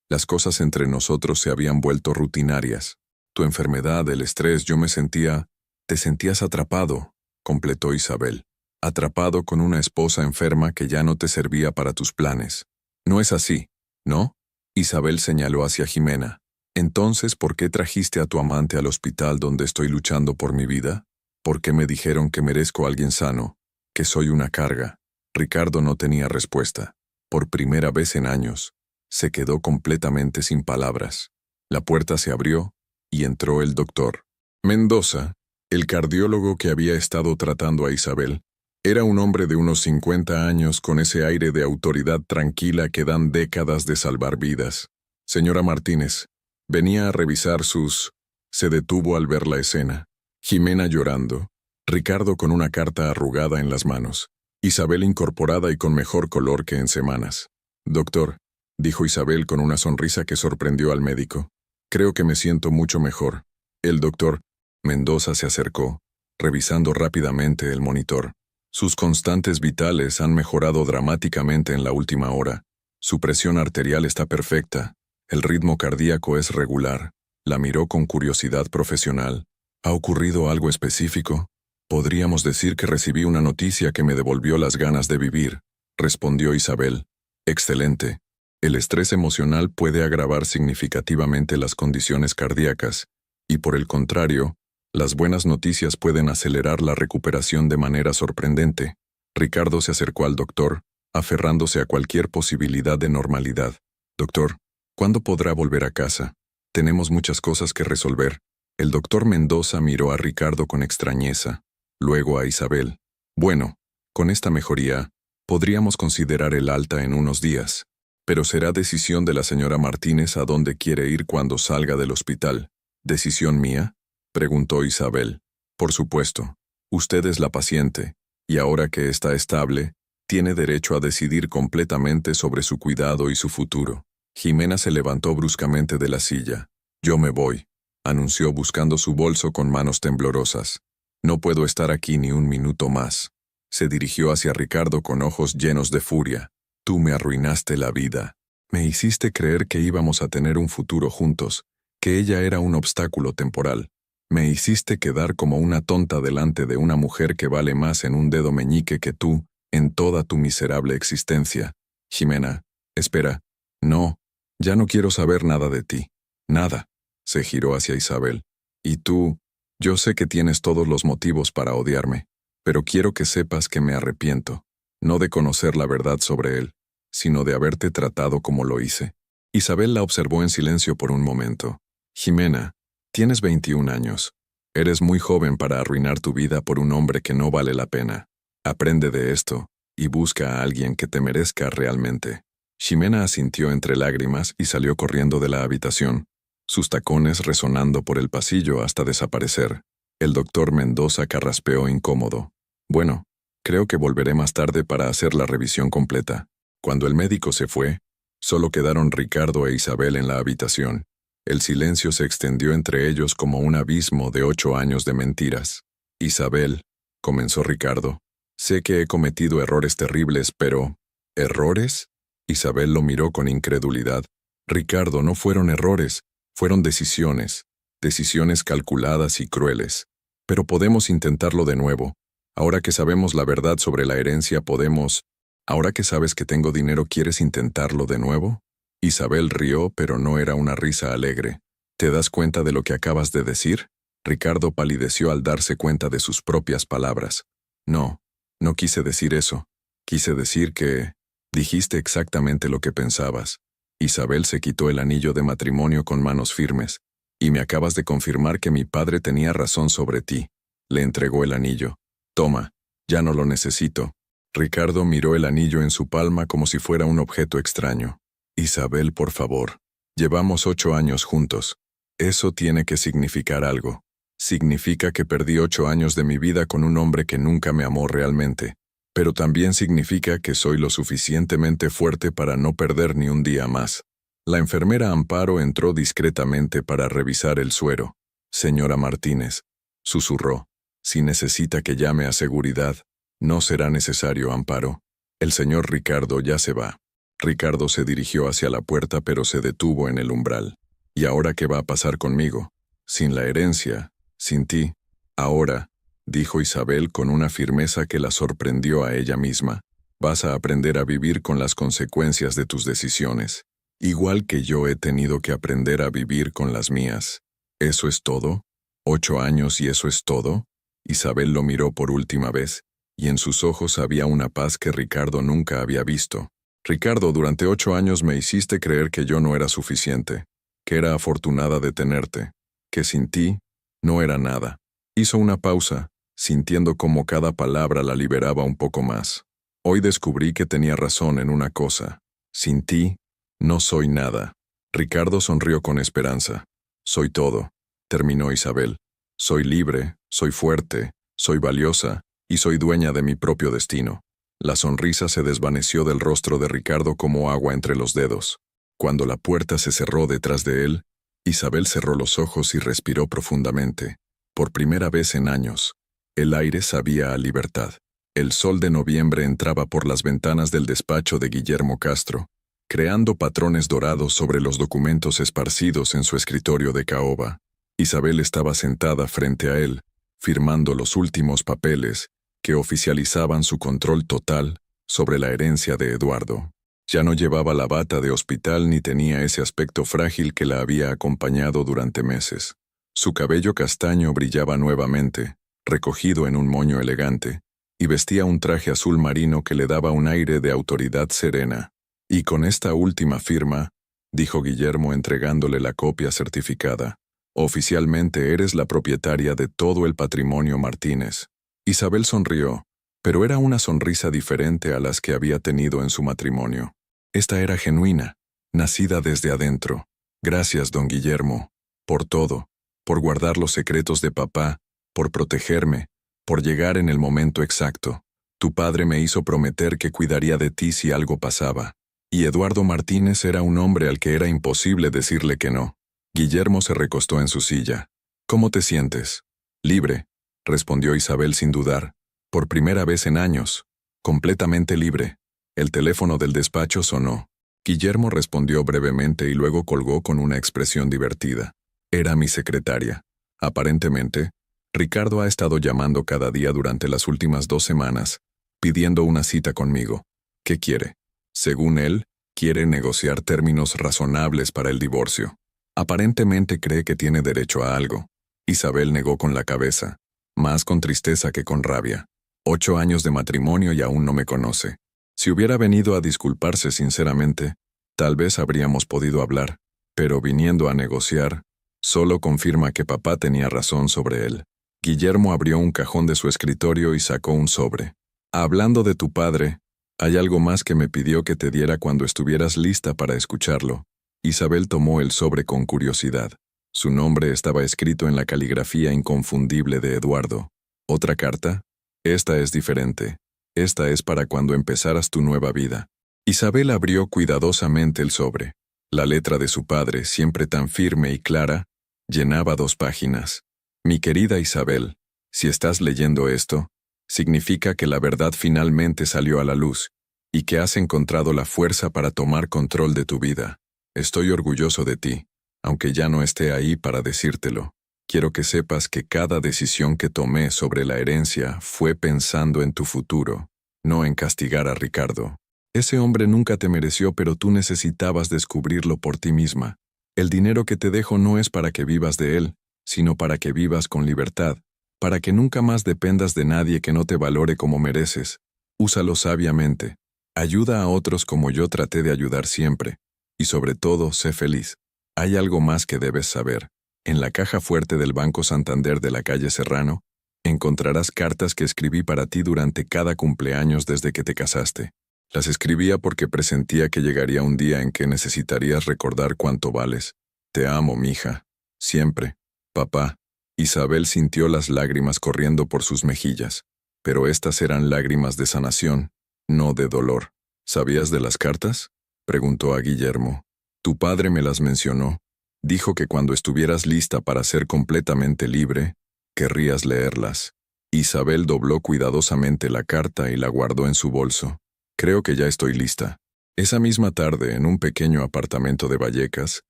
Las cosas entre nosotros se habían vuelto rutinarias. Tu enfermedad, el estrés, yo me sentía... Te sentías atrapado», completó Isabel. «Atrapado con una esposa enferma que ya no te servía para tus planes. No es así, ¿no?» Isabel señaló hacia Jimena. «Entonces, ¿por qué trajiste a tu amante al hospital donde estoy luchando por mi vida? ¿Por qué me dijeron que merezco a alguien sano, que soy una carga?» Ricardo no tenía respuesta. Por primera vez en años, se quedó completamente sin palabras. La puerta se abrió y entró el doctor Mendoza, el cardiólogo que había estado tratando a Isabel. Era un hombre de unos 50 años con ese aire de autoridad tranquila que dan décadas de salvar vidas. «Señora Martínez, venía a revisar sus...» Se detuvo al ver la escena. Jimena llorando, Ricardo con una carta arrugada en las manos, Isabel incorporada y con mejor color que en semanas. «Doctor», dijo Isabel con una sonrisa que sorprendió al médico, «creo que me siento mucho mejor». El doctor Mendoza se acercó, revisando rápidamente el monitor. Sus constantes vitales han mejorado dramáticamente en la última hora. Su presión arterial está perfecta. El ritmo cardíaco es regular. La miró con curiosidad profesional. «¿Ha ocurrido algo específico?» «Podríamos decir que recibí una noticia que me devolvió las ganas de vivir», respondió Isabel. «Excelente. El estrés emocional puede agravar significativamente las condiciones cardíacas, y por el contrario, las buenas noticias pueden acelerar la recuperación de manera sorprendente». Ricardo se acercó al doctor, aferrándose a cualquier posibilidad de normalidad. «Doctor, ¿cuándo podrá volver a casa? Tenemos muchas cosas que resolver». El doctor Mendoza miró a Ricardo con extrañeza, luego a Isabel. «Bueno, con esta mejoría, podríamos considerar el alta en unos días, pero será decisión de la señora Martínez a dónde quiere ir cuando salga del hospital». «¿Decisión mía?», preguntó Isabel. «Por supuesto. Usted es la paciente, y ahora que está estable, tiene derecho a decidir completamente sobre su cuidado y su futuro». Jimena se levantó bruscamente de la silla. «Yo me voy», anunció buscando su bolso con manos temblorosas. «No puedo estar aquí ni un minuto más». Se dirigió hacia Ricardo con ojos llenos de furia. «Tú me arruinaste la vida. Me hiciste creer que íbamos a tener un futuro juntos, que ella era un obstáculo temporal. Me hiciste quedar como una tonta delante de una mujer que vale más en un dedo meñique que tú, en toda tu miserable existencia. Jimena, espera. No, ya no quiero saber nada de ti. Nada». Se giró hacia Isabel. «Y tú, yo sé que tienes todos los motivos para odiarme, pero quiero que sepas que me arrepiento, no de conocer la verdad sobre él, sino de haberte tratado como lo hice». Isabel la observó en silencio por un momento. «Jimena, tienes 21 años. Eres muy joven para arruinar tu vida por un hombre que no vale la pena. Aprende de esto y busca a alguien que te merezca realmente». Jimena asintió entre lágrimas y salió corriendo de la habitación, sus tacones resonando por el pasillo hasta desaparecer. El doctor Mendoza carraspeó incómodo. «Bueno, creo que volveré más tarde para hacer la revisión completa». Cuando el médico se fue, solo quedaron Ricardo e Isabel en la habitación. El silencio se extendió entre ellos como un abismo de 8 años de mentiras. «Isabel», comenzó Ricardo, «sé que he cometido errores terribles, pero...» «¿Errores?». Isabel lo miró con incredulidad. «Ricardo, no fueron errores, fueron decisiones. decisiones calculadas y crueles. Pero podemos intentarlo de nuevo. Ahora que sabemos la verdad sobre la herencia, podemos... Ahora que sabes que tengo dinero, ¿quieres intentarlo de nuevo? Isabel rió, pero no era una risa alegre. ¿Te das cuenta de lo que acabas de decir? Ricardo palideció al darse cuenta de sus propias palabras. No, no quise decir eso. Quise decir que... Dijiste exactamente lo que pensabas. Isabel se quitó el anillo de matrimonio con manos firmes. Y me acabas de confirmar que mi padre tenía razón sobre ti. Le entregó el anillo. Toma, ya no lo necesito. Ricardo miró el anillo en su palma como si fuera un objeto extraño. Isabel, por favor. Llevamos 8 años juntos. Eso tiene que significar algo. Significa que perdí 8 años de mi vida con un hombre que nunca me amó realmente. Pero también significa que soy lo suficientemente fuerte para no perder ni un día más. La enfermera Amparo entró discretamente para revisar el suero. Señora Martínez, susurró, si necesita que llame a seguridad, no será necesario, Amparo. El señor Ricardo ya se va. Ricardo se dirigió hacia la puerta pero se detuvo en el umbral. ¿Y ahora qué va a pasar conmigo? Sin la herencia, sin ti. Ahora, dijo Isabel con una firmeza que la sorprendió a ella misma, vas a aprender a vivir con las consecuencias de tus decisiones, igual que yo he tenido que aprender a vivir con las mías. ¿Eso es todo? 8 años y eso es todo? Isabel lo miró por última vez, y en sus ojos había una paz que Ricardo nunca había visto. Ricardo, durante 8 años me hiciste creer que yo no era suficiente, que era afortunada de tenerte, que sin ti no era nada. Hizo una pausa, sintiendo cómo cada palabra la liberaba un poco más. Hoy descubrí que tenía razón en una cosa. Sin ti, no soy nada. Ricardo sonrió con esperanza. Soy todo, terminó Isabel. Soy libre, soy fuerte, soy valiosa, y soy dueña de mi propio destino. La sonrisa se desvaneció del rostro de Ricardo como agua entre los dedos. Cuando la puerta se cerró detrás de él, Isabel cerró los ojos y respiró profundamente. Por primera vez en años, el aire sabía a libertad. El sol de noviembre entraba por las ventanas del despacho de Guillermo Castro, creando patrones dorados sobre los documentos esparcidos en su escritorio de caoba. Isabel estaba sentada frente a él, firmando los últimos papeles que oficializaban su control total sobre la herencia de Eduardo. Ya no llevaba la bata de hospital ni tenía ese aspecto frágil que la había acompañado durante meses. Su cabello castaño brillaba nuevamente, recogido en un moño elegante, y vestía un traje azul marino que le daba un aire de autoridad serena. Y con esta última firma, dijo Guillermo entregándole la copia certificada, oficialmente eres la propietaria de todo el patrimonio Martínez. Isabel sonrió, pero era una sonrisa diferente a las que había tenido en su matrimonio. Esta era genuina, nacida desde adentro. Gracias, don Guillermo, por todo, por guardar los secretos de papá, por protegerme, por llegar en el momento exacto. Tu padre me hizo prometer que cuidaría de ti si algo pasaba. Y Eduardo Martínez era un hombre al que era imposible decirle que no. Guillermo se recostó en su silla. ¿Cómo te sientes? Libre, respondió Isabel sin dudar. Por primera vez en años. Completamente libre. El teléfono del despacho sonó. Guillermo respondió brevemente y luego colgó con una expresión divertida. Era mi secretaria. Aparentemente, Ricardo ha estado llamando cada día durante las últimas 2 semanas, pidiendo una cita conmigo. ¿Qué quiere? Según él, quiere negociar términos razonables para el divorcio. Aparentemente cree que tiene derecho a algo. Isabel negó con la cabeza, más con tristeza que con rabia. 8 años de matrimonio y aún no me conoce. Si hubiera venido a disculparse sinceramente, tal vez habríamos podido hablar, pero viniendo a negociar, solo confirma que papá tenía razón sobre él. Guillermo abrió un cajón de su escritorio y sacó un sobre. Hablando de tu padre, hay algo más que me pidió que te diera cuando estuvieras lista para escucharlo. Isabel tomó el sobre con curiosidad. Su nombre estaba escrito en la caligrafía inconfundible de Eduardo. ¿Otra carta? Esta es diferente. Esta es para cuando empezaras tu nueva vida. Isabel abrió cuidadosamente el sobre. La letra de su padre, siempre tan firme y clara, llenaba 2 páginas. Mi querida Isabel, si estás leyendo esto, significa que la verdad finalmente salió a la luz y que has encontrado la fuerza para tomar control de tu vida. Estoy orgulloso de ti. aunque ya no esté ahí para decírtelo. Quiero que sepas que cada decisión que tomé sobre la herencia fue pensando en tu futuro, no en castigar a Ricardo. Ese hombre nunca te mereció, pero tú necesitabas descubrirlo por ti misma. El dinero que te dejo no es para que vivas de él, sino para que vivas con libertad, para que nunca más dependas de nadie que no te valore como mereces. Úsalo sabiamente. Ayuda a otros como yo traté de ayudar siempre. Y sobre todo, sé feliz. Hay algo más que debes saber. En la caja fuerte del Banco Santander de la calle Serrano, encontrarás cartas que escribí para ti durante cada cumpleaños desde que te casaste. Las escribía porque presentía que llegaría un día en que necesitarías recordar cuánto vales. Te amo, mija. Siempre. Papá. Isabel sintió las lágrimas corriendo por sus mejillas, pero estas eran lágrimas de sanación, no de dolor. ¿Sabías de las cartas?, preguntó a Guillermo. Tu padre me las mencionó. Dijo que cuando estuvieras lista para ser completamente libre, querrías leerlas. Isabel dobló cuidadosamente la carta y la guardó en su bolso. Creo que ya estoy lista. Esa misma tarde, en un pequeño apartamento de Vallecas,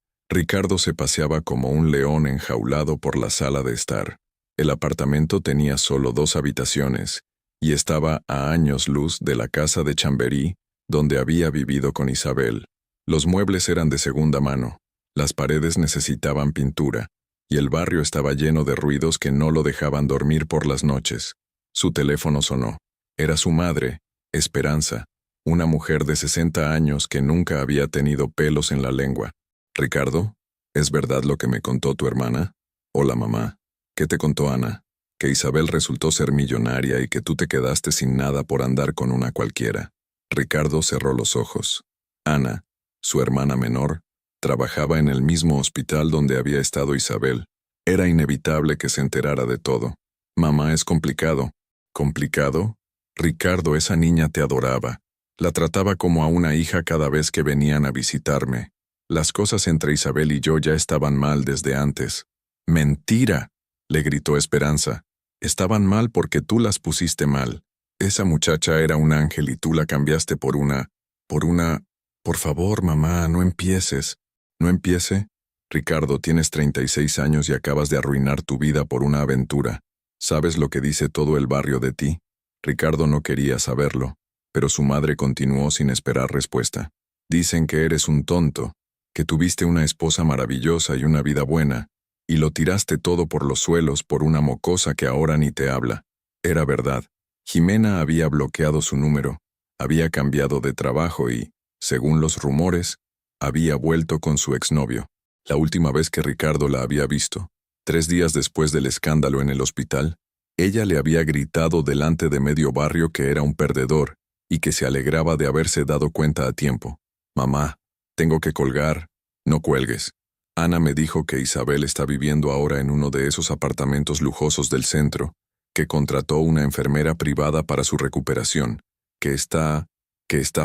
Ricardo se paseaba como un león enjaulado por la sala de estar. El apartamento tenía solo 2 habitaciones, y estaba a años luz de la casa de Chamberí, donde había vivido con Isabel. Los muebles eran de segunda mano, las paredes necesitaban pintura, y el barrio estaba lleno de ruidos que no lo dejaban dormir por las noches. Su teléfono sonó. Era su madre, Esperanza, una mujer de 60 años que nunca había tenido pelos en la lengua. «Ricardo, ¿es verdad lo que me contó tu hermana?» «Hola, mamá. ¿Qué te contó Ana?» «Que Isabel resultó ser millonaria y que tú te quedaste sin nada por andar con una cualquiera». Ricardo cerró los ojos. Ana, su hermana menor, trabajaba en el mismo hospital donde había estado Isabel. Era inevitable que se enterara de todo. «Mamá, es complicado». «¿Complicado?» «Ricardo, esa niña te adoraba. La trataba como a una hija cada vez que venían a visitarme. Las cosas entre Isabel y yo ya estaban mal desde antes». «¡Mentira!», le gritó Esperanza. «Estaban mal porque tú las pusiste mal. Esa muchacha era un ángel y tú la cambiaste por una... Por favor, mamá, no empieces». «¿No empiece?» «Ricardo, tienes 36 años y acabas de arruinar tu vida por una aventura. ¿Sabes lo que dice todo el barrio de ti?» Ricardo no quería saberlo, pero su madre continuó sin esperar respuesta. «Dicen que eres un tonto, que tuviste una esposa maravillosa y una vida buena, y lo tiraste todo por los suelos por una mocosa que ahora ni te habla». Era verdad. Jimena había bloqueado su número, había cambiado de trabajo y, según los rumores, había vuelto con su exnovio. La última vez que Ricardo la había visto, 3 días después del escándalo en el hospital, ella le había gritado delante de medio barrio que era un perdedor y que se alegraba de haberse dado cuenta a tiempo. «Mamá, tengo que colgar». «No cuelgues. Ana me dijo que Isabel está viviendo ahora en uno de esos apartamentos lujosos del centro, que contrató una enfermera privada para su recuperación, que está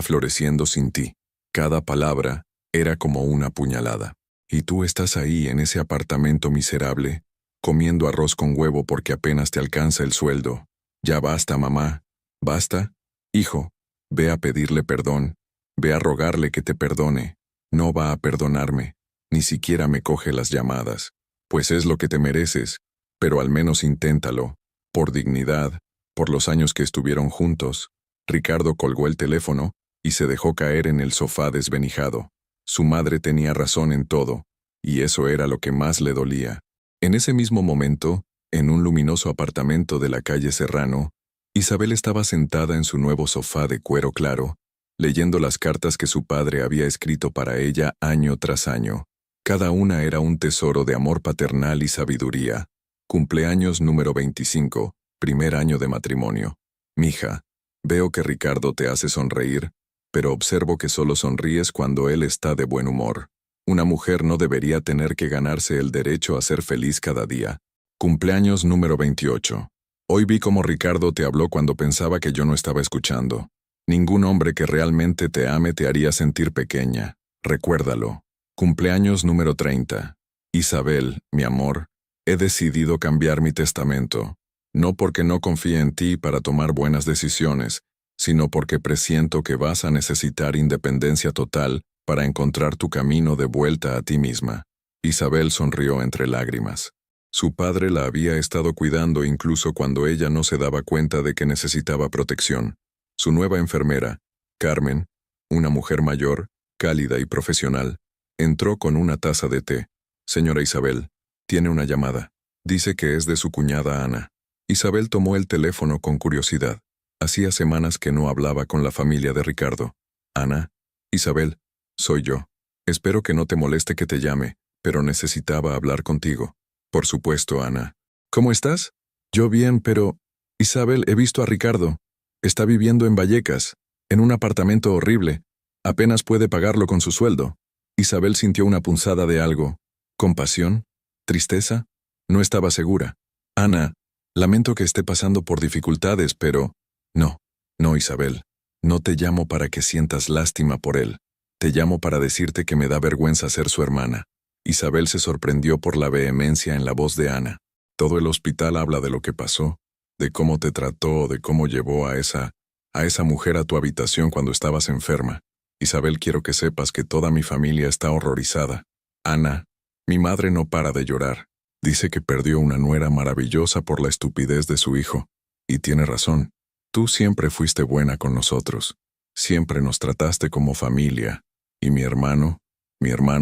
floreciendo sin ti». Cada palabra era como una puñalada. «Y tú estás ahí en ese apartamento miserable, comiendo arroz con huevo porque apenas te alcanza el sueldo. Ya basta, mamá. ¿Basta? Hijo, ve a pedirle perdón. Ve a rogarle que te perdone. No va a perdonarme. Ni siquiera me coge las llamadas. Pues es lo que te mereces, pero al menos inténtalo. Por dignidad, por los años que estuvieron juntos». Ricardo colgó el teléfono y se dejó caer en el sofá desvenijado. Su madre tenía razón en todo, y eso era lo que más le dolía. En ese mismo momento, en un luminoso apartamento de la calle Serrano, Isabel estaba sentada en su nuevo sofá de cuero claro, leyendo las cartas que su padre había escrito para ella año tras año. Cada una era un tesoro de amor paternal y sabiduría. Cumpleaños número 25, primer año de matrimonio. «Mija, veo que Ricardo te hace sonreír, pero observo que solo sonríes cuando él está de buen humor. Una mujer no debería tener que ganarse el derecho a ser feliz cada día». Cumpleaños número 28. Hoy vi cómo Ricardo te habló cuando pensaba que yo no estaba escuchando. Ningún hombre que realmente te ame te haría sentir pequeña. Recuérdalo. Cumpleaños número 30. Isabel, mi amor, he decidido cambiar mi testamento. No porque no confíe en ti para tomar buenas decisiones, sino porque presiento que vas a necesitar independencia total para encontrar tu camino de vuelta a ti misma. Isabel sonrió entre lágrimas. Su padre la había estado cuidando incluso cuando ella no se daba cuenta de que necesitaba protección. Su nueva enfermera, Carmen, una mujer mayor, cálida y profesional, entró con una taza de té. Señora Isabel, tiene una llamada. Dice que es de su cuñada Ana. Isabel tomó el teléfono con curiosidad. Hacía semanas que no hablaba con la familia de Ricardo. Ana, Isabel, soy yo. Espero que no te moleste que te llame, pero necesitaba hablar contigo. Por supuesto, Ana. ¿Cómo estás? Yo bien, pero... Isabel, he visto a Ricardo. Está viviendo en Vallecas, en un apartamento horrible. Apenas puede pagarlo con su sueldo. Isabel sintió una punzada de algo. ¿Compasión? ¿Tristeza? No estaba segura. Ana, lamento que esté pasando por dificultades, pero... No, Isabel. No te llamo para que sientas lástima por él. Te llamo para decirte que me da vergüenza ser su hermana. Isabel se sorprendió por la vehemencia en la voz de Ana. Todo el hospital habla de lo que pasó, de cómo te trató, de cómo llevó a esa mujer a tu habitación cuando estabas enferma. Isabel, quiero que sepas que toda mi familia está horrorizada. Ana, mi madre no para de llorar. Dice que perdió una nuera maravillosa por la estupidez de su hijo. Y tiene razón. Tú siempre fuiste buena con nosotros. Siempre nos trataste como familia. Y mi hermano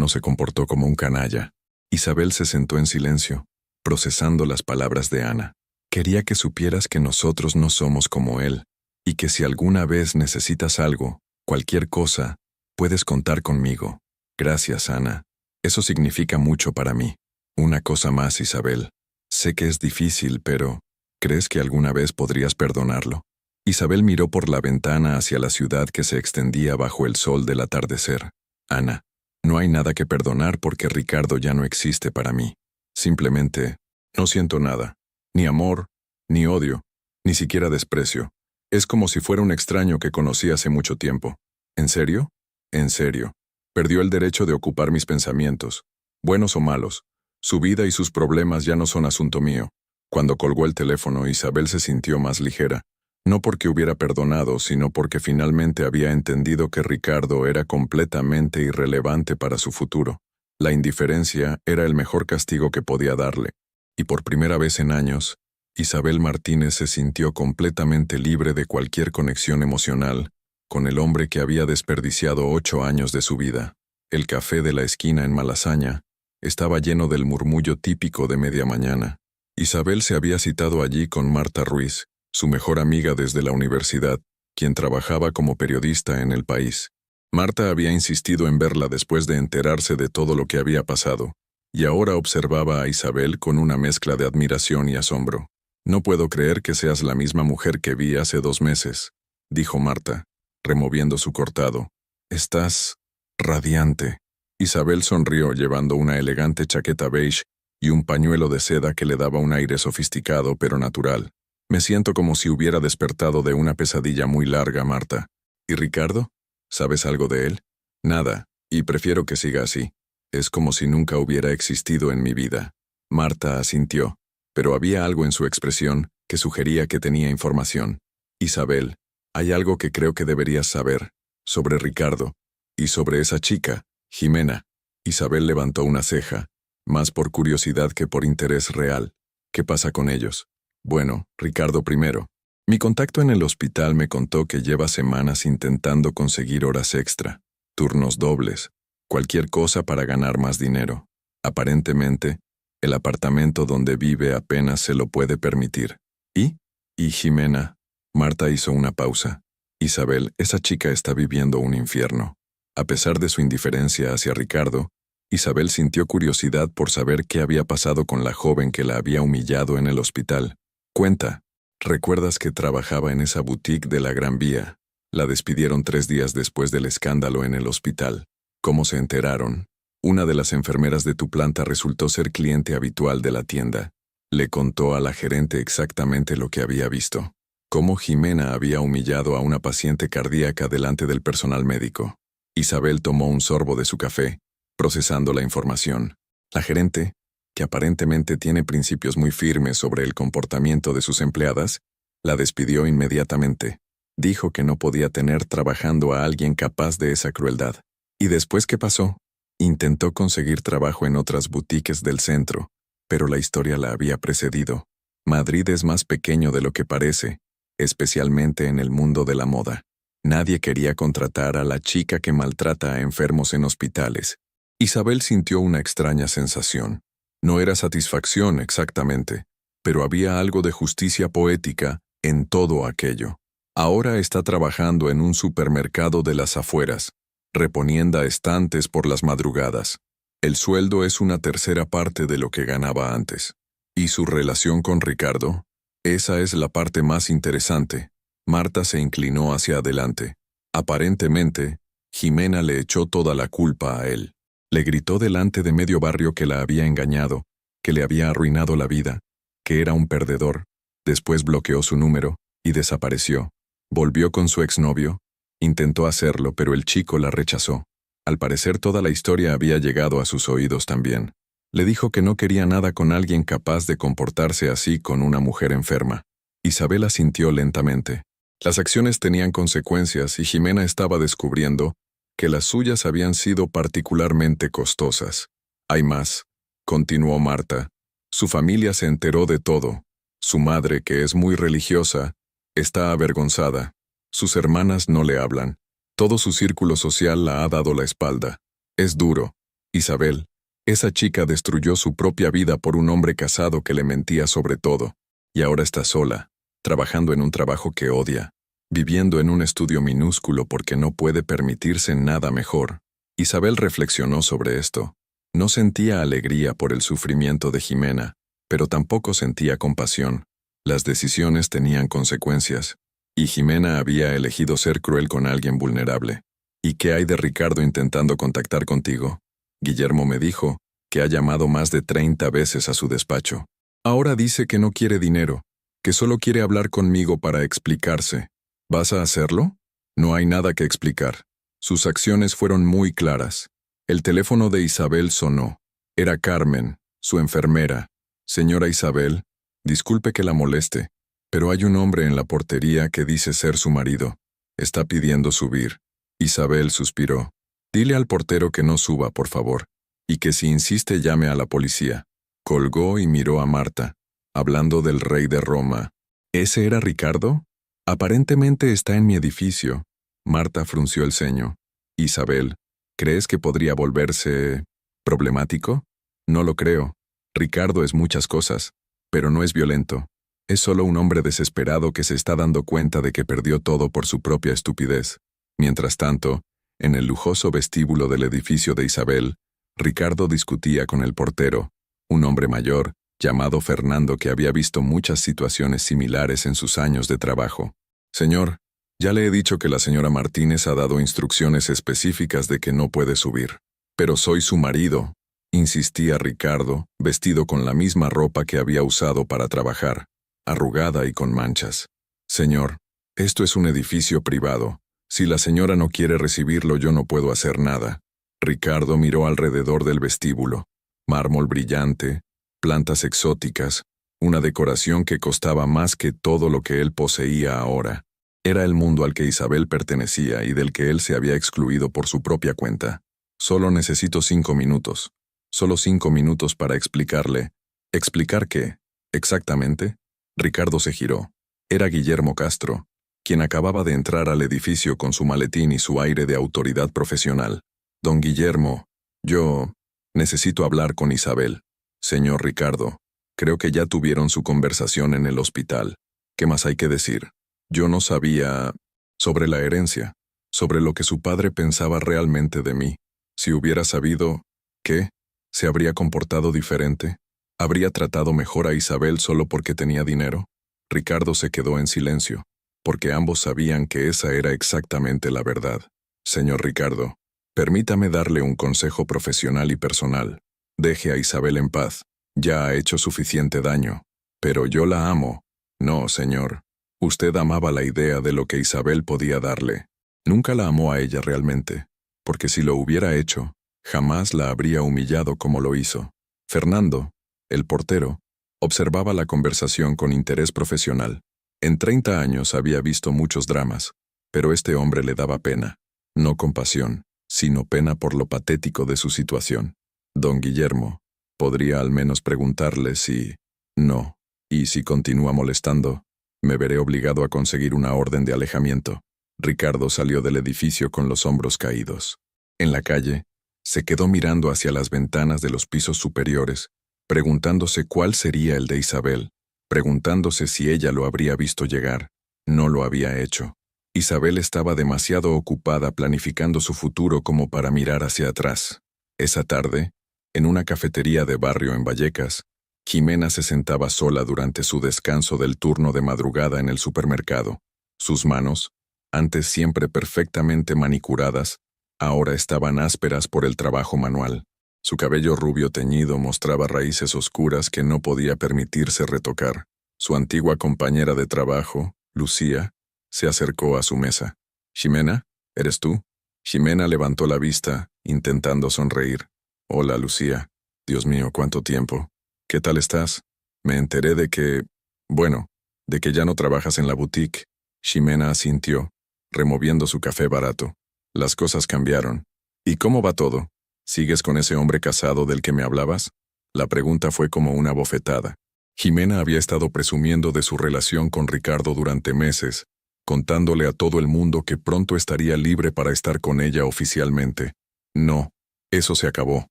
se comportó como un canalla. Isabel se sentó en silencio, procesando las palabras de Ana. Quería que supieras que nosotros no somos como él, y que si alguna vez necesitas algo, cualquier cosa, puedes contar conmigo. Gracias, Ana. Eso significa mucho para mí. Una cosa más, Isabel. Sé que es difícil, pero ¿crees que alguna vez podrías perdonarlo? Isabel miró por la ventana hacia la ciudad que se extendía bajo el sol del atardecer. Ana, no hay nada que perdonar porque Ricardo ya no existe para mí. Simplemente, no siento nada. Ni amor, ni odio, ni siquiera desprecio. Es como si fuera un extraño que conocí hace mucho tiempo. ¿En serio? En serio. Perdió el derecho de ocupar mis pensamientos, buenos o malos. Su vida y sus problemas ya no son asunto mío. Cuando colgó el teléfono, Isabel se sintió más ligera. No porque hubiera perdonado, sino porque finalmente había entendido que Ricardo era completamente irrelevante para su futuro. La indiferencia era el mejor castigo que podía darle. Y por primera vez en años, Isabel Martínez se sintió completamente libre de cualquier conexión emocional con el hombre que había desperdiciado 8 años de su vida. El café de la esquina en Malasaña estaba lleno del murmullo típico de media mañana. Isabel se había citado allí con Marta Ruiz, su mejor amiga desde la universidad, quien trabajaba como periodista en El País. Marta había insistido en verla después de enterarse de todo lo que había pasado, y ahora observaba a Isabel con una mezcla de admiración y asombro. «No puedo creer que seas la misma mujer que vi hace 2 meses», dijo Marta, removiendo su cortado. «Estás radiante». Isabel sonrió llevando una elegante chaqueta beige y un pañuelo de seda que le daba un aire sofisticado pero natural. «Me siento como si hubiera despertado de una pesadilla muy larga, Marta. ¿Y Ricardo? ¿Sabes algo de él?» «Nada, y prefiero que siga así. Es como si nunca hubiera existido en mi vida». Marta asintió, pero había algo en su expresión que sugería que tenía información. «Isabel, hay algo que creo que deberías saber, sobre Ricardo, y sobre esa chica, Jimena». Isabel levantó una ceja, más por curiosidad que por interés real. «¿Qué pasa con ellos?» «Bueno, Ricardo primero. Mi contacto en el hospital me contó que lleva semanas intentando conseguir horas extra, turnos dobles, cualquier cosa para ganar más dinero. Aparentemente, el apartamento donde vive apenas se lo puede permitir. ¿Y Jimena?» Marta hizo una pausa. «Isabel, esa chica está viviendo un infierno». A pesar de su indiferencia hacia Ricardo, Isabel sintió curiosidad por saber qué había pasado con la joven que la había humillado en el hospital. «Cuenta, ¿recuerdas que trabajaba en esa boutique de la Gran Vía? La despidieron 3 días después del escándalo en el hospital. ¿Cómo se enteraron? Una de las enfermeras de tu planta resultó ser cliente habitual de la tienda. Le contó a la gerente exactamente lo que había visto. Cómo Jimena había humillado a una paciente cardíaca delante del personal médico». Isabel tomó un sorbo de su café, procesando la información. La gerente, que aparentemente tiene principios muy firmes sobre el comportamiento de sus empleadas, la despidió inmediatamente. Dijo que no podía tener trabajando a alguien capaz de esa crueldad. ¿Y después qué pasó? Intentó conseguir trabajo en otras boutiques del centro, pero la historia la había precedido. Madrid es más pequeño de lo que parece, especialmente en el mundo de la moda. Nadie quería contratar a la chica que maltrata a enfermos en hospitales. Isabel sintió una extraña sensación. No era satisfacción exactamente, pero había algo de justicia poética en todo aquello. Ahora está trabajando en un supermercado de las afueras, reponiendo estantes por las madrugadas. El sueldo es una tercera parte de lo que ganaba antes. ¿Y su relación con Ricardo? Esa es la parte más interesante. Marta se inclinó hacia adelante. Aparentemente, Jimena le echó toda la culpa a él. Le gritó delante de medio barrio que la había engañado, que le había arruinado la vida, que era un perdedor. Después bloqueó su número y desapareció. Volvió con su exnovio. Intentó hacerlo, pero el chico la rechazó. Al parecer toda la historia había llegado a sus oídos también. Le dijo que no quería nada con alguien capaz de comportarse así con una mujer enferma. Isabel asintió lentamente. Las acciones tenían consecuencias y Jimena estaba descubriendo que las suyas habían sido particularmente costosas. Hay más, continuó Marta. Su familia se enteró de todo. Su madre, que es muy religiosa, está avergonzada. Sus hermanas no le hablan. Todo su círculo social la ha dado la espalda. Es duro. Isabel, esa chica destruyó su propia vida por un hombre casado que le mentía sobre todo. Y ahora está sola, trabajando en un trabajo que odia, viviendo en un estudio minúsculo porque no puede permitirse nada mejor. Isabel reflexionó sobre esto. No sentía alegría por el sufrimiento de Jimena, pero tampoco sentía compasión. Las decisiones tenían consecuencias, y Jimena había elegido ser cruel con alguien vulnerable. ¿Y qué hay de Ricardo intentando contactar contigo? Guillermo me dijo que ha llamado más de 30 veces a su despacho. Ahora dice que no quiere dinero, que solo quiere hablar conmigo para explicarse. ¿Vas a hacerlo? No hay nada que explicar. Sus acciones fueron muy claras. El teléfono de Isabel sonó. Era Carmen, su enfermera. Señora Isabel, disculpe que la moleste, pero hay un hombre en la portería que dice ser su marido. Está pidiendo subir. Isabel suspiró. Dile al portero que no suba, por favor, y que si insiste llame a la policía. Colgó y miró a Marta, hablando del rey de Roma. ¿Ese era Ricardo? Aparentemente está en mi edificio. Marta frunció el ceño. Isabel, ¿crees que podría volverse problemático? No lo creo. Ricardo es muchas cosas, pero no es violento. Es solo un hombre desesperado que se está dando cuenta de que perdió todo por su propia estupidez. Mientras tanto, en el lujoso vestíbulo del edificio de Isabel, Ricardo discutía con el portero, un hombre mayor, llamado Fernando, que había visto muchas situaciones similares en sus años de trabajo. Señor, ya le he dicho que la señora Martínez ha dado instrucciones específicas de que no puede subir. Pero soy su marido, insistía Ricardo, vestido con la misma ropa que había usado para trabajar, arrugada y con manchas. Señor, esto es un edificio privado. Si la señora no quiere recibirlo, yo no puedo hacer nada. Ricardo miró alrededor del vestíbulo. Mármol brillante, plantas exóticas, una decoración que costaba más que todo lo que él poseía ahora. Era el mundo al que Isabel pertenecía y del que él se había excluido por su propia cuenta. Solo necesito 5 minutos. Solo 5 minutos para explicarle. ¿Explicar qué? ¿Exactamente? Ricardo se giró. Era Guillermo Castro, quien acababa de entrar al edificio con su maletín y su aire de autoridad profesional. Don Guillermo, yo necesito hablar con Isabel. Señor Ricardo, creo que ya tuvieron su conversación en el hospital. ¿Qué más hay que decir? Yo no sabía sobre la herencia, sobre lo que su padre pensaba realmente de mí. Si hubiera sabido, ¿qué? ¿Se habría comportado diferente? ¿Habría tratado mejor a Isabel solo porque tenía dinero? Ricardo se quedó en silencio, porque ambos sabían que esa era exactamente la verdad. Señor Ricardo, permítame darle un consejo profesional y personal. Deje a Isabel en paz. Ya ha hecho suficiente daño. Pero yo la amo. No, señor. Usted amaba la idea de lo que Isabel podía darle. Nunca la amó a ella realmente, porque si lo hubiera hecho, jamás la habría humillado como lo hizo. Fernando, el portero, observaba la conversación con interés profesional. En 30 años había visto muchos dramas, pero este hombre le daba pena, no compasión. sino pena por lo patético de su situación. Don Guillermo, podría al menos preguntarle si... No, y si continúa molestando, me veré obligado a conseguir una orden de alejamiento. Ricardo salió del edificio con los hombros caídos. En la calle, se quedó mirando hacia las ventanas de los pisos superiores, preguntándose cuál sería el de Isabel, preguntándose si ella lo habría visto llegar. No lo había hecho. Isabel estaba demasiado ocupada planificando su futuro como para mirar hacia atrás. Esa tarde, en una cafetería de barrio en Vallecas, Jimena se sentaba sola durante su descanso del turno de madrugada en el supermercado. Sus manos, antes siempre perfectamente manicuradas, ahora estaban ásperas por el trabajo manual. Su cabello rubio teñido mostraba raíces oscuras que no podía permitirse retocar. Su antigua compañera de trabajo, Lucía, se acercó a su mesa. «Ximena, ¿eres tú?» Ximena levantó la vista, intentando sonreír. «Hola, Lucía. Dios mío, ¿cuánto tiempo? ¿Qué tal estás? Me enteré de que... Bueno, de que ya no trabajas en la boutique». Ximena asintió, removiendo su café barato. «Las cosas cambiaron. ¿Y cómo va todo? ¿Sigues con ese hombre casado del que me hablabas?» La pregunta fue como una bofetada. Jimena había estado presumiendo de su relación con Ricardo durante meses, contándole a todo el mundo que pronto estaría libre para estar con ella oficialmente. «No, eso se acabó».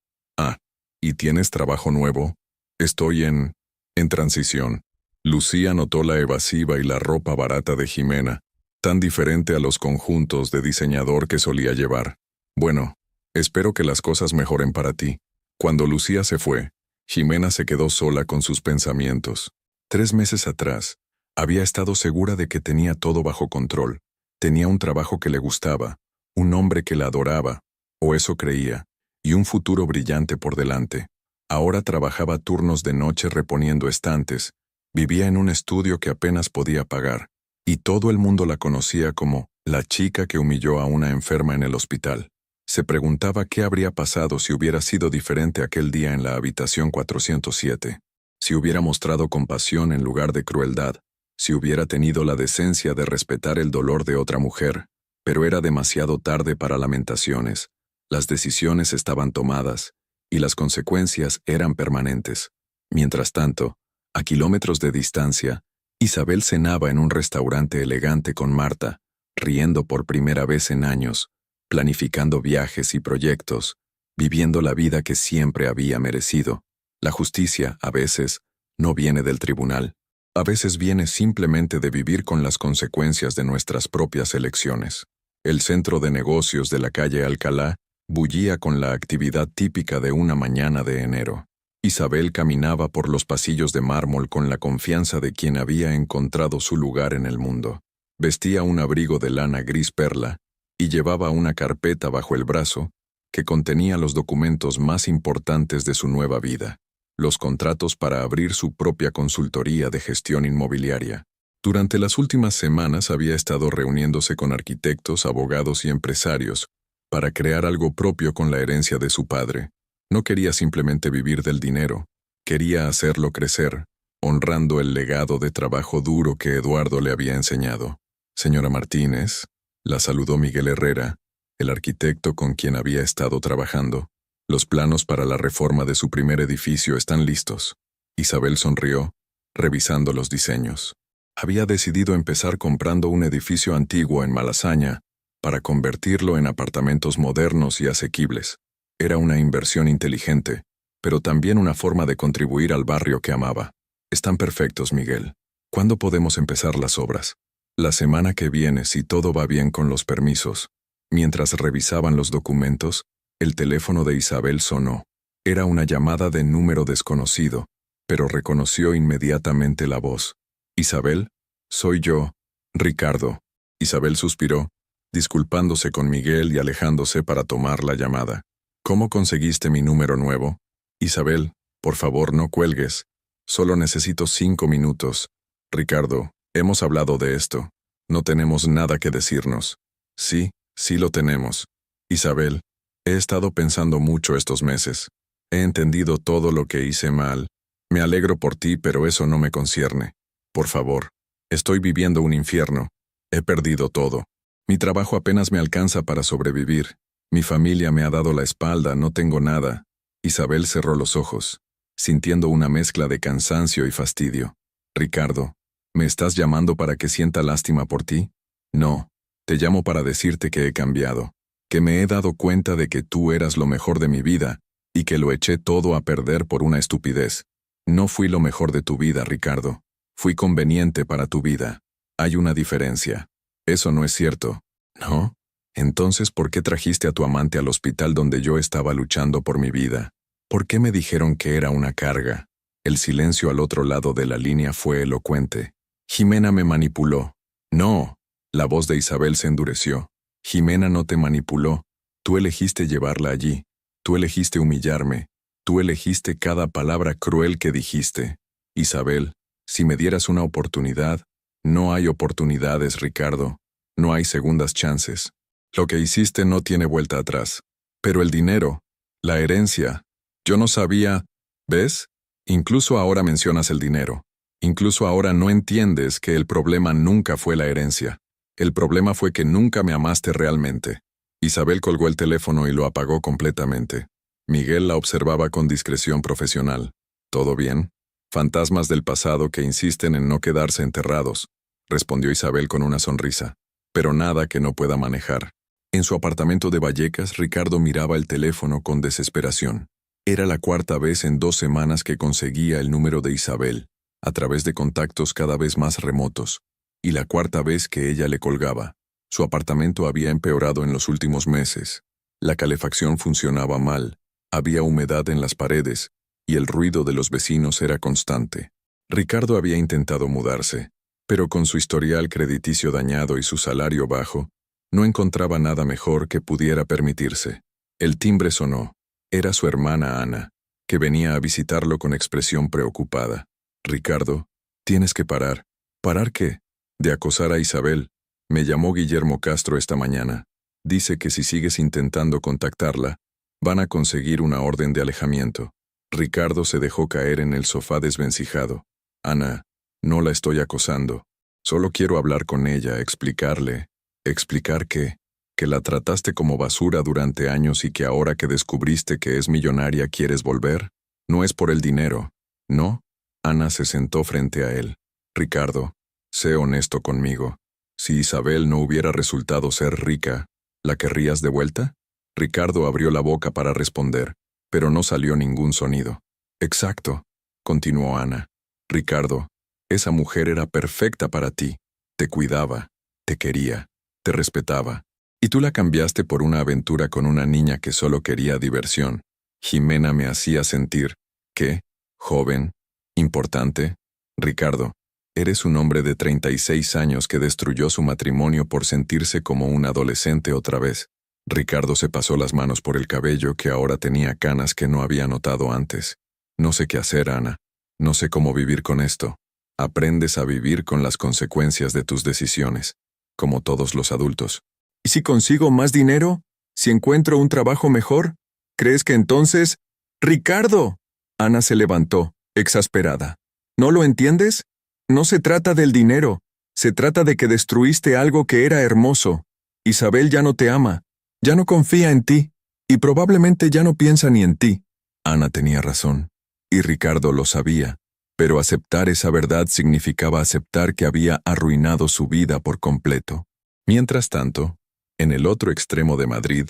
«Ah, ¿y tienes trabajo nuevo?» «Estoy en transición». Lucía notó la evasiva y la ropa barata de Jimena, tan diferente a los conjuntos de diseñador que solía llevar. «Bueno, espero que las cosas mejoren para ti». Cuando Lucía se fue, Jimena se quedó sola con sus pensamientos. 3 meses atrás, había estado segura de que tenía todo bajo control. Tenía un trabajo que le gustaba, un hombre que la adoraba, o eso creía, y un futuro brillante por delante. Ahora trabajaba turnos de noche reponiendo estantes, vivía en un estudio que apenas podía pagar, y todo el mundo la conocía como la chica que humilló a una enferma en el hospital. Se preguntaba qué habría pasado si hubiera sido diferente aquel día en la habitación 407, si hubiera mostrado compasión en lugar de crueldad, si hubiera tenido la decencia de respetar el dolor de otra mujer, pero era demasiado tarde para lamentaciones. Las decisiones estaban tomadas, y las consecuencias eran permanentes. Mientras tanto, a kilómetros de distancia, Isabel cenaba en un restaurante elegante con Marta, riendo por primera vez en años, planificando viajes y proyectos, viviendo la vida que siempre había merecido. La justicia, a veces, no viene del tribunal. A veces viene simplemente de vivir con las consecuencias de nuestras propias elecciones. El centro de negocios de la calle Alcalá bullía con la actividad típica de una mañana de enero. Isabel caminaba por los pasillos de mármol con la confianza de quien había encontrado su lugar en el mundo. Vestía un abrigo de lana gris perla y llevaba una carpeta bajo el brazo que contenía los documentos más importantes de su nueva vida, los contratos para abrir su propia consultoría de gestión inmobiliaria. Durante las últimas semanas había estado reuniéndose con arquitectos, abogados y empresarios para crear algo propio con la herencia de su padre. No quería simplemente vivir del dinero, quería hacerlo crecer, honrando el legado de trabajo duro que Eduardo le había enseñado. «Señora Martínez», la saludó Miguel Herrera, el arquitecto con quien había estado trabajando. «Los planos para la reforma de su primer edificio están listos». Isabel sonrió, revisando los diseños. Había decidido empezar comprando un edificio antiguo en Malasaña para convertirlo en apartamentos modernos y asequibles. Era una inversión inteligente, pero también una forma de contribuir al barrio que amaba. «Están perfectos, Miguel. ¿Cuándo podemos empezar las obras?» «La semana que viene, si todo va bien con los permisos». Mientras revisaban los documentos, el teléfono de Isabel sonó. Era una llamada de número desconocido, pero reconoció inmediatamente la voz. «Isabel, soy yo, Ricardo». Isabel suspiró, disculpándose con Miguel y alejándose para tomar la llamada. «¿Cómo conseguiste mi número nuevo?» «Isabel, por favor no cuelgues. Solo necesito 5 minutos. Ricardo, hemos hablado de esto. No tenemos nada que decirnos». «Sí, sí lo tenemos. Isabel, he estado pensando mucho estos meses. He entendido todo lo que hice mal. Me alegro por ti, pero eso no me concierne. Por favor, estoy viviendo un infierno. He perdido todo. Mi trabajo apenas me alcanza para sobrevivir, Mi familia me ha dado la espalda, no tengo nada. Isabel cerró los ojos, sintiendo una mezcla de cansancio y fastidio. Ricardo, ¿me estás llamando para que sienta lástima por ti? No, te llamo para decirte que he cambiado, que me he dado cuenta de que tú eras lo mejor de mi vida, y que lo eché todo a perder por una estupidez. No fui lo mejor de tu vida, Ricardo. Fui conveniente para tu vida. Hay una diferencia. Eso no es cierto. ¿No? Entonces, ¿por qué trajiste a tu amante al hospital donde yo estaba luchando por mi vida? ¿Por qué me dijeron que era una carga? El silencio al otro lado de la línea fue elocuente. Jimena me manipuló. No. La voz de Isabel se endureció. Jimena no te manipuló. Tú elegiste llevarla allí. Tú elegiste humillarme. Tú elegiste cada palabra cruel que dijiste. Isabel, si me dieras una oportunidad. No hay oportunidades, Ricardo. No hay segundas chances. Lo que hiciste no tiene vuelta atrás. Pero el dinero, la herencia, yo no sabía. ¿Ves? Incluso ahora mencionas el dinero. Incluso ahora no entiendes que el problema nunca fue la herencia. El problema fue que nunca me amaste realmente. Isabel colgó el teléfono y lo apagó completamente. Miguel la observaba con discreción profesional. ¿Todo bien? Fantasmas del pasado que insisten en no quedarse enterrados, respondió Isabel con una sonrisa. Pero nada que no pueda manejar. En su apartamento de Vallecas, Ricardo miraba el teléfono con desesperación. Era la cuarta vez en 2 semanas que conseguía el número de Isabel, a través de contactos cada vez más remotos, y la cuarta vez que ella le colgaba. Su apartamento había empeorado en los últimos meses. La calefacción funcionaba mal, había humedad en las paredes, y el ruido de los vecinos era constante. Ricardo había intentado mudarse, pero con su historial crediticio dañado y su salario bajo, no encontraba nada mejor que pudiera permitirse. El timbre sonó. Era su hermana Ana, que venía a visitarlo con expresión preocupada. Ricardo, tienes que parar. ¿Parar qué? De acosar a Isabel. Me llamó Guillermo Castro esta mañana. Dice que si sigues intentando contactarla, van a conseguir una orden de alejamiento. Ricardo se dejó caer en el sofá desvencijado. Ana, no la estoy acosando. Solo quiero hablar con ella, explicarle. ¿Explicar qué? ¿Que la trataste como basura durante años y que ahora que descubriste que es millonaria quieres volver? No es por el dinero, ¿no? Ana se sentó frente a él. Ricardo, sé honesto conmigo. Si Isabel no hubiera resultado ser rica, ¿la querrías de vuelta? Ricardo abrió la boca para responder, pero no salió ningún sonido. Exacto, continuó Ana. Ricardo, esa mujer era perfecta para ti. Te cuidaba, te quería, te respetaba. Y tú la cambiaste por una aventura con una niña que solo quería diversión. Jimena me hacía sentir, ¿qué? Joven, importante. Ricardo, eres un hombre de 36 años que destruyó su matrimonio por sentirse como un adolescente otra vez. Ricardo se pasó las manos por el cabello que ahora tenía canas que no había notado antes. No sé qué hacer, Ana. No sé cómo vivir con esto. Aprendes a vivir con las consecuencias de tus decisiones, como todos los adultos. ¿Y si consigo más dinero? ¿Si encuentro un trabajo mejor? ¿Crees que entonces... ¡Ricardo! Ana se levantó, exasperada. ¿No lo entiendes? No se trata del dinero. Se trata de que destruiste algo que era hermoso. Isabel ya no te ama. Ya no confía en ti. Y probablemente ya no piensa ni en ti. Ana tenía razón. Y Ricardo lo sabía. Pero aceptar esa verdad significaba aceptar que había arruinado su vida por completo. Mientras tanto, en el otro extremo de Madrid,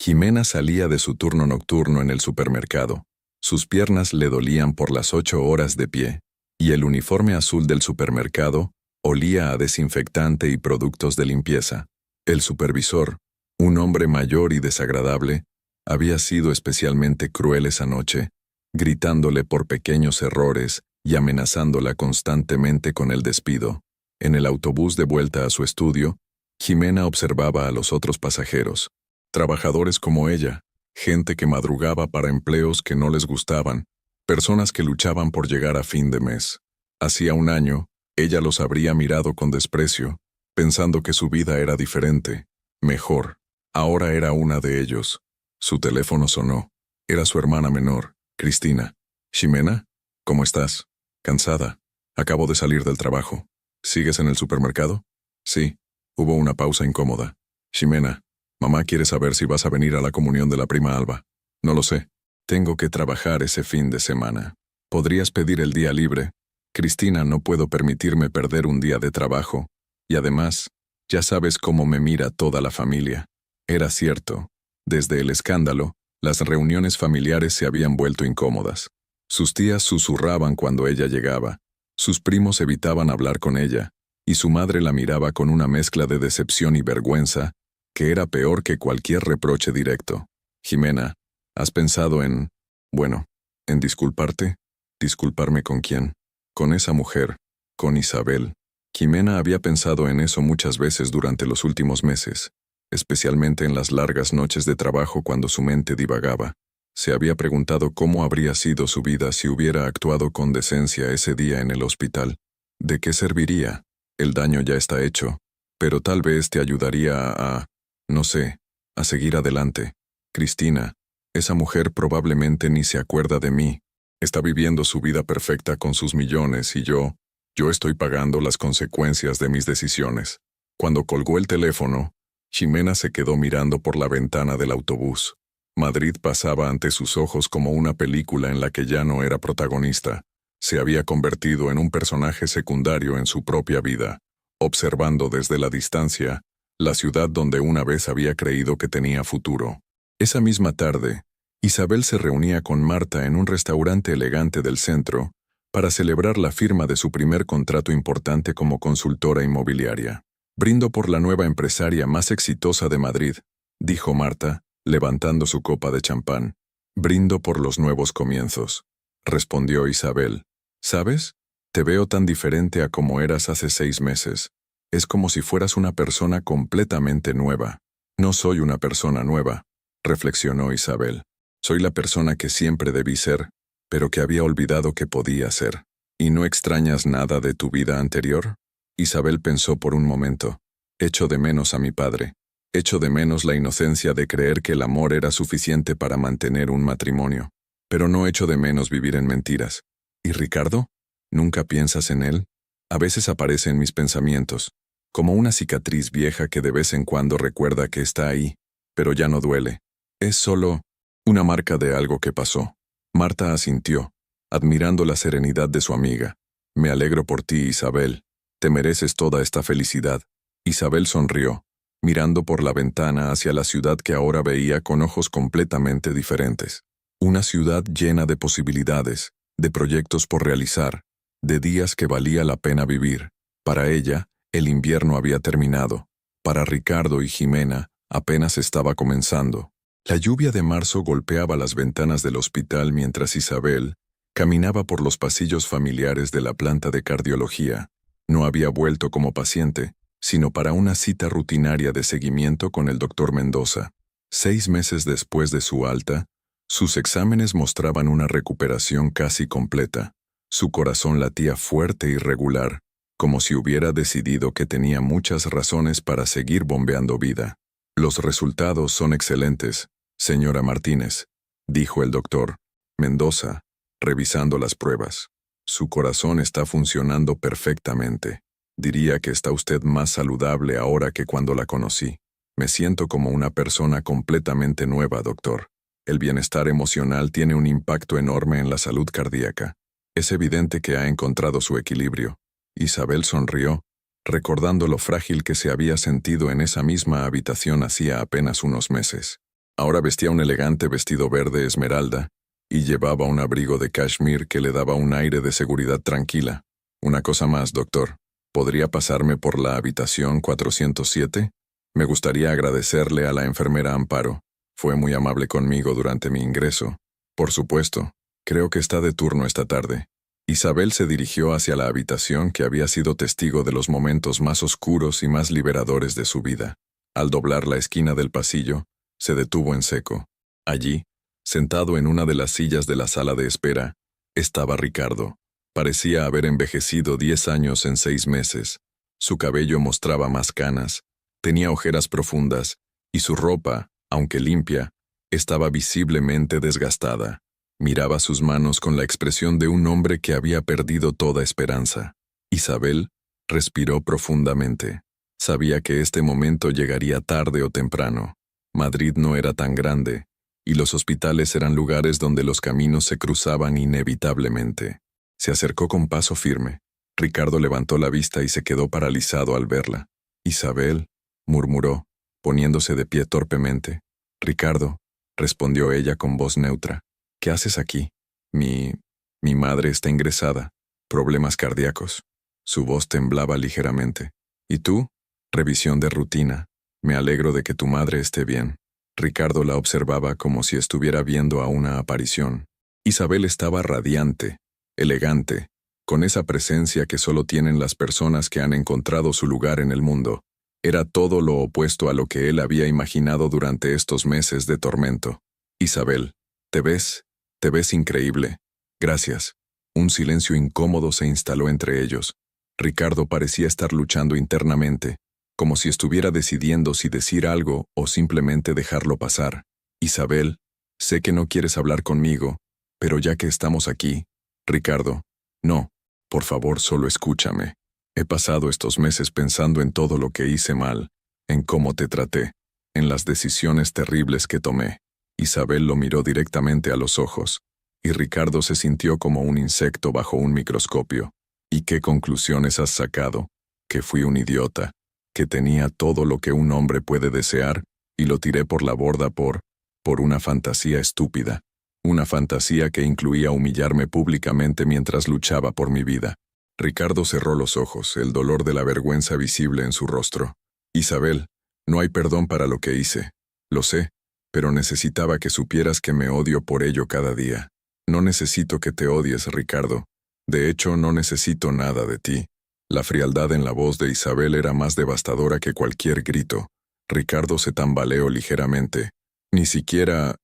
Jimena salía de su turno nocturno en el supermercado. Sus piernas le dolían por las 8 horas de pie, y el uniforme azul del supermercado olía a desinfectante y productos de limpieza. El supervisor, un hombre mayor y desagradable, había sido especialmente cruel esa noche, gritándole por pequeños errores y amenazándola constantemente con el despido. En el autobús de vuelta a su estudio, Jimena observaba a los otros pasajeros, trabajadores como ella, gente que madrugaba para empleos que no les gustaban, personas que luchaban por llegar a fin de mes. Hacía un año, ella los habría mirado con desprecio, pensando que su vida era diferente, mejor. Ahora era una de ellos. Su teléfono sonó. Era su hermana menor, Cristina. «Ximena, ¿cómo estás? Cansada. Acabo de salir del trabajo. ¿Sigues en el supermercado?» «Sí». Hubo una pausa incómoda. «Ximena, Mamá quiere saber si vas a venir a la comunión de la prima Alba. No lo sé. Tengo que trabajar ese fin de semana. ¿Podrías pedir el día libre? Cristina, no puedo permitirme perder un día de trabajo. Y además, ya sabes cómo me mira toda la familia. Era cierto. Desde el escándalo, las reuniones familiares se habían vuelto incómodas. Sus tías susurraban cuando ella llegaba. Sus primos evitaban hablar con ella, y su madre la miraba con una mezcla de decepción y vergüenza, que era peor que cualquier reproche directo. Jimena, ¿has pensado en disculparte? ¿Disculparme con quién? Con esa mujer, con Isabel. Jimena había pensado en eso muchas veces durante los últimos meses, especialmente en las largas noches de trabajo cuando su mente divagaba. Se había preguntado cómo habría sido su vida si hubiera actuado con decencia ese día en el hospital. ¿De qué serviría? El daño ya está hecho, pero tal vez te ayudaría no sé, a seguir adelante. Cristina, esa mujer probablemente ni se acuerda de mí. Está viviendo su vida perfecta con sus millones y yo estoy pagando las consecuencias de mis decisiones. Cuando colgó el teléfono, Ximena se quedó mirando por la ventana del autobús. Madrid pasaba ante sus ojos como una película en la que ya no era protagonista. Se había convertido en un personaje secundario en su propia vida, observando desde la distancia la ciudad donde una vez había creído que tenía futuro. Esa misma tarde, Isabel se reunía con Marta en un restaurante elegante del centro para celebrar la firma de su primer contrato importante como consultora inmobiliaria. «Brindo por la nueva empresaria más exitosa de Madrid», dijo Marta, levantando su copa de champán. «Brindo por los nuevos comienzos», respondió Isabel. «¿Sabes? Te veo tan diferente a como eras hace 6 meses. Es como si fueras una persona completamente nueva». «No soy una persona nueva», reflexionó Isabel. «Soy la persona que siempre debí ser, pero que había olvidado que podía ser». «¿Y no extrañas nada de tu vida anterior?» Isabel pensó por un momento. «Echo de menos a mi padre. Echo de menos la inocencia de creer que el amor era suficiente para mantener un matrimonio. Pero no echo de menos vivir en mentiras. ¿Y Ricardo? ¿Nunca piensas en él? A veces aparece en mis pensamientos, como una cicatriz vieja que de vez en cuando recuerda que está ahí, pero ya no duele. Es solo una marca de algo que pasó». Marta asintió, admirando la serenidad de su amiga. «Me alegro por ti, Isabel. Te mereces toda esta felicidad». Isabel sonrió, mirando por la ventana hacia la ciudad que ahora veía con ojos completamente diferentes. Una ciudad llena de posibilidades, de proyectos por realizar, de días que valía la pena vivir. Para ella, el invierno había terminado. Para Ricardo y Jimena, apenas estaba comenzando. La lluvia de marzo golpeaba las ventanas del hospital mientras Isabel caminaba por los pasillos familiares de la planta de cardiología. No había vuelto como paciente, sino para una cita rutinaria de seguimiento con el doctor Mendoza. 6 meses después de su alta, sus exámenes mostraban una recuperación casi completa. Su corazón latía fuerte y regular, como si hubiera decidido que tenía muchas razones para seguir bombeando vida. «Los resultados son excelentes, señora Martínez», dijo el doctor Mendoza, revisando las pruebas. «Su corazón está funcionando perfectamente. Diría que está usted más saludable ahora que cuando la conocí. Me siento como una persona completamente nueva, doctor. El bienestar emocional tiene un impacto enorme en la salud cardíaca. Es evidente que ha encontrado su equilibrio». Isabel sonrió, recordando lo frágil que se había sentido en esa misma habitación hacía apenas unos meses. Ahora vestía un elegante vestido verde esmeralda y llevaba un abrigo de cashmere que le daba un aire de seguridad tranquila. «Una cosa más, doctor. ¿Podría pasarme por la habitación 407? Me gustaría agradecerle a la enfermera Amparo. Fue muy amable conmigo durante mi ingreso». «Por supuesto. Creo que está de turno esta tarde». Isabel se dirigió hacia la habitación que había sido testigo de los momentos más oscuros y más liberadores de su vida. Al doblar la esquina del pasillo, se detuvo en seco. Allí, sentado en una de las sillas de la sala de espera, estaba Ricardo. Parecía haber envejecido 10 años en 6 meses. Su cabello mostraba más canas, tenía ojeras profundas, y su ropa, aunque limpia, estaba visiblemente desgastada. Miraba sus manos con la expresión de un hombre que había perdido toda esperanza. Isabel respiró profundamente. Sabía que este momento llegaría tarde o temprano. Madrid no era tan grande, y los hospitales eran lugares donde los caminos se cruzaban inevitablemente. Se acercó con paso firme. Ricardo levantó la vista y se quedó paralizado al verla. «Isabel», murmuró, poniéndose de pie torpemente. «Ricardo», respondió ella con voz neutra. «¿Qué haces aquí? Mi madre está ingresada. Problemas cardíacos». Su voz temblaba ligeramente. «¿Y tú?» «Revisión de rutina. Me alegro de que tu madre esté bien». Ricardo la observaba como si estuviera viendo a una aparición. Isabel estaba radiante, elegante, con esa presencia que solo tienen las personas que han encontrado su lugar en el mundo. Era todo lo opuesto a lo que él había imaginado durante estos meses de tormento. «Isabel, te ves increíble». «Gracias». Un silencio incómodo se instaló entre ellos. Ricardo parecía estar luchando internamente, como si estuviera decidiendo si decir algo o simplemente dejarlo pasar. «Isabel, sé que no quieres hablar conmigo, pero ya que estamos aquí...» «Ricardo, no, por favor, solo escúchame. He pasado estos meses pensando en todo lo que hice mal, en cómo te traté, en las decisiones terribles que tomé». Isabel lo miró directamente a los ojos, y Ricardo se sintió como un insecto bajo un microscopio. «¿Y qué conclusiones has sacado? Que fui un idiota, que tenía todo lo que un hombre puede desear, y lo tiré por la borda por una fantasía estúpida. Una fantasía que incluía humillarme públicamente mientras luchaba por mi vida». Ricardo cerró los ojos, el dolor de la vergüenza visible en su rostro. «Isabel, no hay perdón para lo que hice. Lo sé, pero necesitaba que supieras que me odio por ello cada día». «No necesito que te odies, Ricardo. De hecho, no necesito nada de ti». La frialdad en la voz de Isabel era más devastadora que cualquier grito. Ricardo se tambaleó ligeramente. Ni siquiera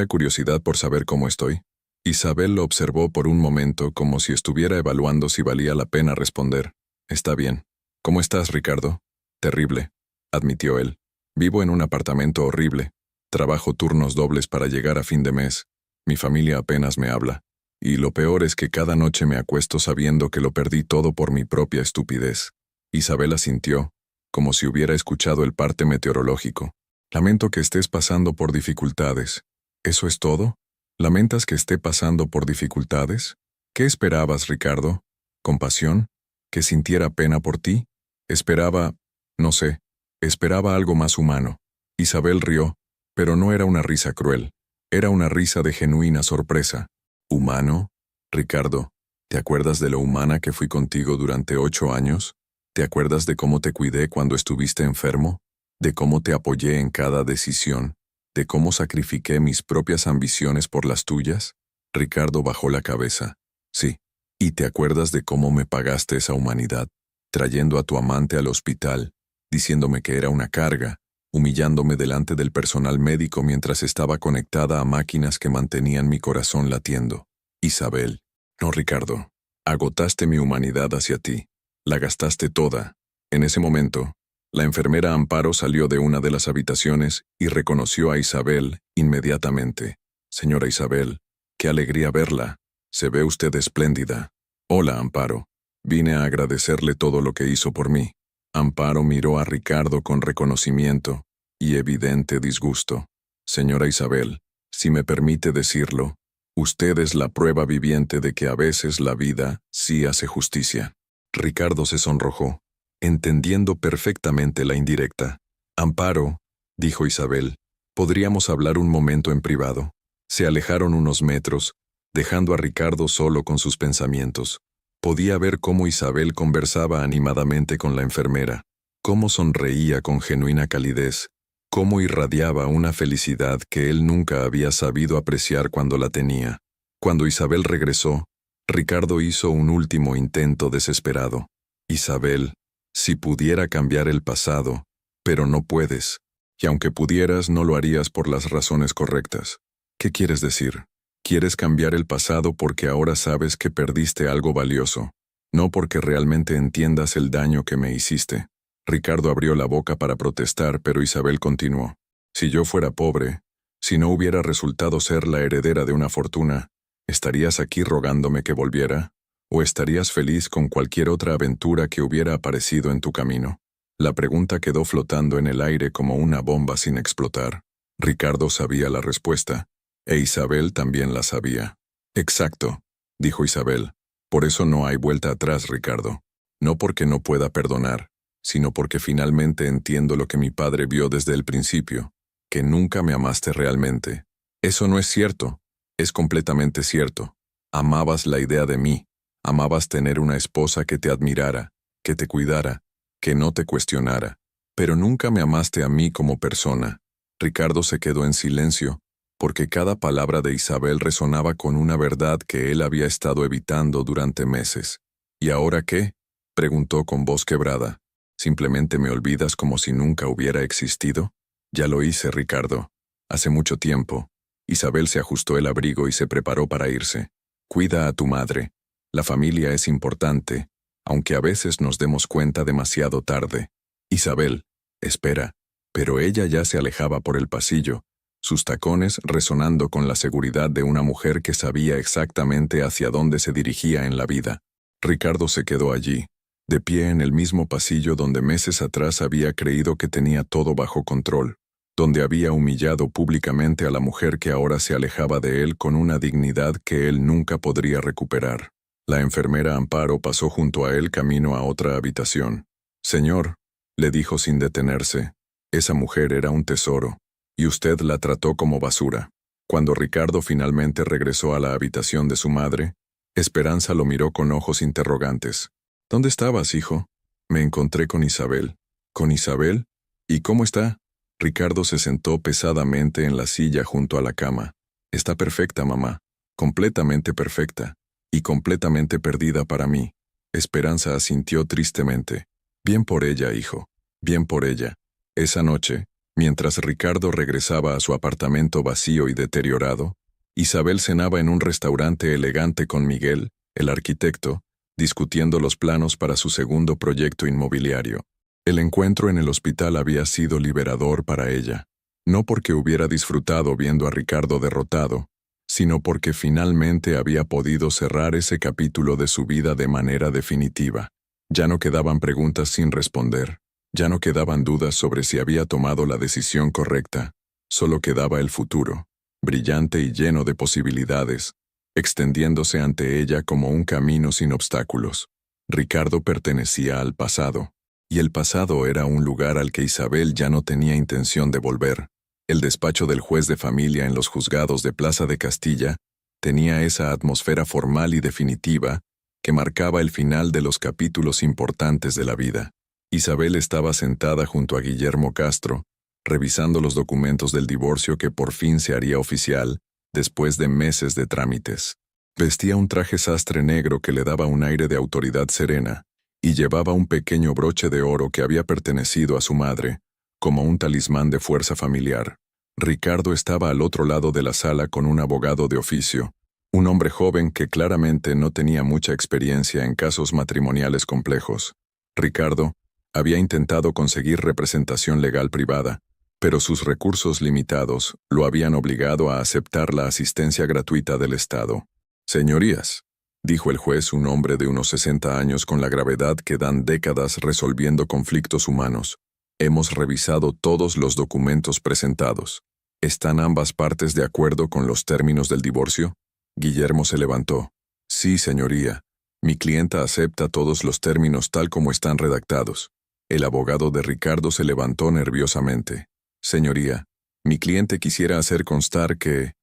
curiosidad por saber cómo estoy». Isabel lo observó por un momento como si estuviera evaluando si valía la pena responder. «Está bien. ¿Cómo estás, Ricardo?» «Terrible», admitió él. «Vivo en un apartamento horrible. Trabajo turnos dobles para llegar a fin de mes. Mi familia apenas me habla. Y lo peor es que cada noche me acuesto sabiendo que lo perdí todo por mi propia estupidez». Isabel asintió, como si hubiera escuchado el parte meteorológico. «Lamento que estés pasando por dificultades». «¿Eso es todo? ¿Lamentas que esté pasando por dificultades? ¿Qué esperabas, Ricardo? ¿Compasión? ¿Que sintiera pena por ti? Esperaba, no sé, esperaba algo más humano». Isabel rió, pero no era una risa cruel. Era una risa de genuina sorpresa. «¿Humano? Ricardo, ¿te acuerdas de lo humana que fui contigo durante 8 años? ¿Te acuerdas de cómo te cuidé cuando estuviste enfermo? ¿De cómo te apoyé en cada decisión? ¿De cómo sacrifiqué mis propias ambiciones por las tuyas?» Ricardo bajó la cabeza. «Sí. ¿Y te acuerdas de cómo me pagaste esa humanidad, trayendo a tu amante al hospital, diciéndome que era una carga, humillándome delante del personal médico mientras estaba conectada a máquinas que mantenían mi corazón latiendo?» «Isabel». «No, Ricardo. Agotaste mi humanidad hacia ti. La gastaste toda». En ese momento, la enfermera Amparo salió de una de las habitaciones y reconoció a Isabel inmediatamente. «Señora Isabel, qué alegría verla. Se ve usted espléndida». «Hola, Amparo. Vine a agradecerle todo lo que hizo por mí». Amparo miró a Ricardo con reconocimiento y evidente disgusto. «Señora Isabel, si me permite decirlo, usted es la prueba viviente de que a veces la vida sí hace justicia». Ricardo se sonrojó, entendiendo perfectamente la indirecta. «Amparo», dijo Isabel, «podríamos hablar un momento en privado». Se alejaron unos metros, dejando a Ricardo solo con sus pensamientos. Podía ver cómo Isabel conversaba animadamente con la enfermera, cómo sonreía con genuina calidez, cómo irradiaba una felicidad que él nunca había sabido apreciar cuando la tenía. Cuando Isabel regresó, Ricardo hizo un último intento desesperado. «Isabel, si pudiera cambiar el pasado, pero no puedes, y aunque pudieras no lo harías por las razones correctas». «¿Qué quieres decir? Quieres cambiar el pasado porque ahora sabes que perdiste algo valioso, no porque realmente entiendas el daño que me hiciste». Ricardo abrió la boca para protestar, pero Isabel continuó. «Si yo fuera pobre, si no hubiera resultado ser la heredera de una fortuna, ¿estarías aquí rogándome que volviera? ¿O estarías feliz con cualquier otra aventura que hubiera aparecido en tu camino? La pregunta quedó flotando en el aire como una bomba sin explotar. Ricardo sabía la respuesta, e Isabel también la sabía. Exacto, dijo Isabel. Por eso no hay vuelta atrás, Ricardo. No porque no pueda perdonar, sino porque finalmente entiendo lo que mi padre vio desde el principio, que nunca me amaste realmente. Eso no es cierto, es completamente cierto. Amabas la idea de mí, amabas tener una esposa que te admirara, que te cuidara, que no te cuestionara, pero nunca me amaste a mí como persona. Ricardo se quedó en silencio, porque cada palabra de Isabel resonaba con una verdad que él había estado evitando durante meses. ¿Y ahora qué?, preguntó con voz quebrada. ¿Simplemente me olvidas como si nunca hubiera existido? Ya lo hice, Ricardo. Hace mucho tiempo. Isabel se ajustó el abrigo y se preparó para irse. Cuida a tu madre. La familia es importante, aunque a veces nos demos cuenta demasiado tarde. Isabel, espera. Pero ella ya se alejaba por el pasillo, sus tacones resonando con la seguridad de una mujer que sabía exactamente hacia dónde se dirigía en la vida. Ricardo se quedó allí, de pie en el mismo pasillo donde meses atrás había creído que tenía todo bajo control, donde había humillado públicamente a la mujer que ahora se alejaba de él con una dignidad que él nunca podría recuperar. La enfermera Amparo pasó junto a él camino a otra habitación. «Señor», le dijo sin detenerse, «esa mujer era un tesoro, y usted la trató como basura». Cuando Ricardo finalmente regresó a la habitación de su madre, Esperanza lo miró con ojos interrogantes. «¿Dónde estabas, hijo?» «Me encontré con Isabel». «¿Con Isabel? ¿Y cómo está?» Ricardo se sentó pesadamente en la silla junto a la cama. «Está perfecta, mamá. Completamente perfecta. Y completamente perdida para mí». Esperanza asintió tristemente. «Bien por ella, hijo. Bien por ella». Esa noche, mientras Ricardo regresaba a su apartamento vacío y deteriorado, Isabel cenaba en un restaurante elegante con Miguel, el arquitecto, discutiendo los planos para su segundo proyecto inmobiliario. El encuentro en el hospital había sido liberador para ella, no porque hubiera disfrutado viendo a Ricardo derrotado, sino porque finalmente había podido cerrar ese capítulo de su vida de manera definitiva. Ya no quedaban preguntas sin responder, ya no quedaban dudas sobre si había tomado la decisión correcta, solo quedaba el futuro, brillante y lleno de posibilidades, extendiéndose ante ella como un camino sin obstáculos. Ricardo pertenecía al pasado, y el pasado era un lugar al que Isabel ya no tenía intención de volver. El despacho del juez de familia en los juzgados de Plaza de Castilla tenía esa atmósfera formal y definitiva que marcaba el final de los capítulos importantes de la vida. Isabel estaba sentada junto a Guillermo Castro, revisando los documentos del divorcio que por fin se haría oficial, después de meses de trámites. Vestía un traje sastre negro que le daba un aire de autoridad serena, y llevaba un pequeño broche de oro que había pertenecido a su madre, como un talismán de fuerza familiar. Ricardo estaba al otro lado de la sala con un abogado de oficio, un hombre joven que claramente no tenía mucha experiencia en casos matrimoniales complejos. Ricardo había intentado conseguir representación legal privada, pero sus recursos limitados lo habían obligado a aceptar la asistencia gratuita del Estado. «Señorías», dijo el juez, un hombre de unos 60 años con la gravedad que dan décadas resolviendo conflictos humanos, «hemos revisado todos los documentos presentados. ¿Están ambas partes de acuerdo con los términos del divorcio?» Guillermo se levantó. «Sí, señoría. Mi clienta acepta todos los términos tal como están redactados». El abogado de Ricardo se levantó nerviosamente. «Señoría, mi cliente quisiera hacer constar que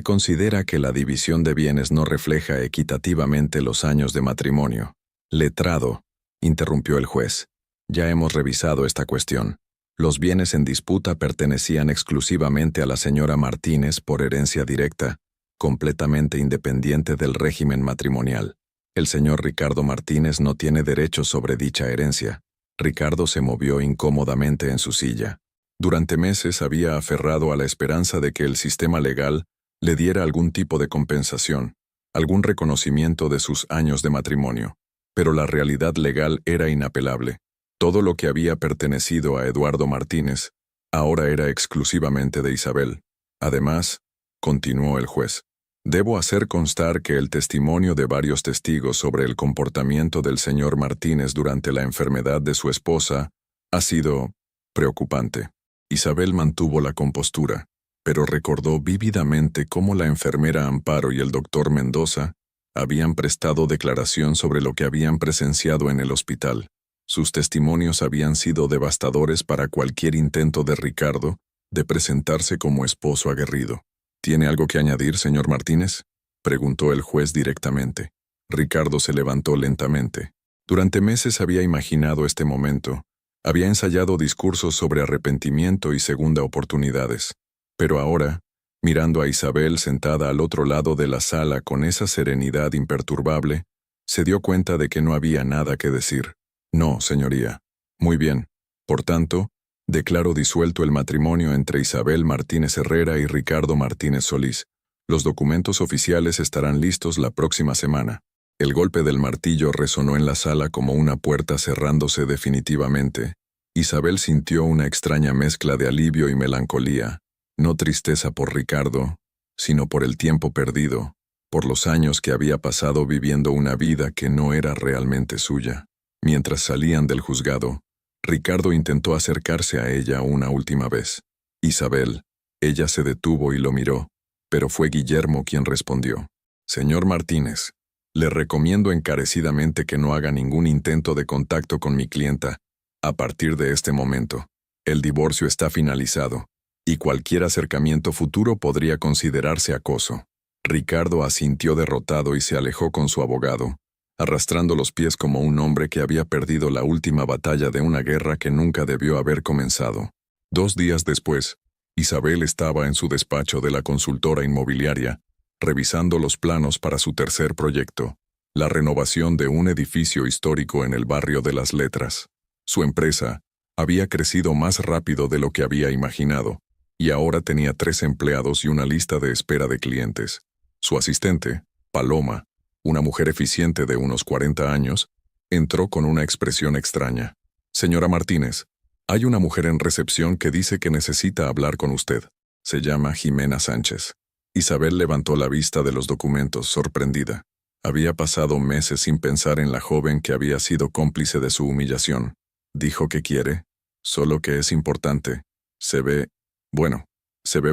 considera que la división de bienes no refleja equitativamente los años de matrimonio». «Letrado», interrumpió el juez. «Ya hemos revisado esta cuestión. Los bienes en disputa pertenecían exclusivamente a la señora Martínez por herencia directa, completamente independiente del régimen matrimonial. El señor Ricardo Martínez no tiene derechos sobre dicha herencia». Ricardo se movió incómodamente en su silla. Durante meses había aferrado a la esperanza de que el sistema legal le diera algún tipo de compensación, algún reconocimiento de sus años de matrimonio. Pero la realidad legal era inapelable. Todo lo que había pertenecido a Eduardo Martínez ahora era exclusivamente de Isabel. Además, continuó el juez, debo hacer constar que el testimonio de varios testigos sobre el comportamiento del señor Martínez durante la enfermedad de su esposa Ha sido preocupante. Isabel mantuvo la compostura, pero recordó vívidamente cómo la enfermera Amparo y el doctor Mendoza habían prestado declaración sobre lo que habían presenciado en el hospital. Sus testimonios habían sido devastadores para cualquier intento de Ricardo de presentarse como esposo aguerrido. ¿Tiene algo que añadir, señor Martínez?, preguntó el juez directamente. Ricardo se levantó lentamente. Durante meses había imaginado este momento. Había ensayado discursos sobre arrepentimiento y segunda oportunidades. Pero ahora, mirando a Isabel sentada al otro lado de la sala con esa serenidad imperturbable, se dio cuenta de que no había nada que decir. No, señoría. Muy bien. Por tanto, declaro disuelto el matrimonio entre Isabel Martínez Herrera y Ricardo Martínez Solís. Los documentos oficiales estarán listos la próxima semana. El golpe del martillo resonó en la sala como una puerta cerrándose definitivamente. Isabel sintió una extraña mezcla de alivio y melancolía, no tristeza por Ricardo, sino por el tiempo perdido, por los años que había pasado viviendo una vida que no era realmente suya. Mientras salían del juzgado, Ricardo intentó acercarse a ella una última vez. Isabel, ella se detuvo y lo miró, pero fue Guillermo quien respondió. Señor Martínez, le recomiendo encarecidamente que no haga ningún intento de contacto con mi clienta. A partir de este momento, el divorcio está finalizado, y cualquier acercamiento futuro podría considerarse acoso. Ricardo asintió derrotado y se alejó con su abogado, arrastrando los pies como un hombre que había perdido la última batalla de una guerra que nunca debió haber comenzado. 2 días después, Isabel estaba en su despacho de la consultora inmobiliaria, revisando los planos para su tercer proyecto, la renovación de un edificio histórico en el barrio de Las Letras. Su empresa había crecido más rápido de lo que había imaginado, y ahora tenía 3 empleados y una lista de espera de clientes. Su asistente, Paloma, una mujer eficiente de unos 40 años, entró con una expresión extraña. Señora Martínez, hay una mujer en recepción que dice que necesita hablar con usted. Se llama Jimena Sánchez. Isabel levantó la vista de los documentos, sorprendida. Había pasado meses sin pensar en la joven que había sido cómplice de su humillación. Dijo que quiere, solo que es importante. Se ve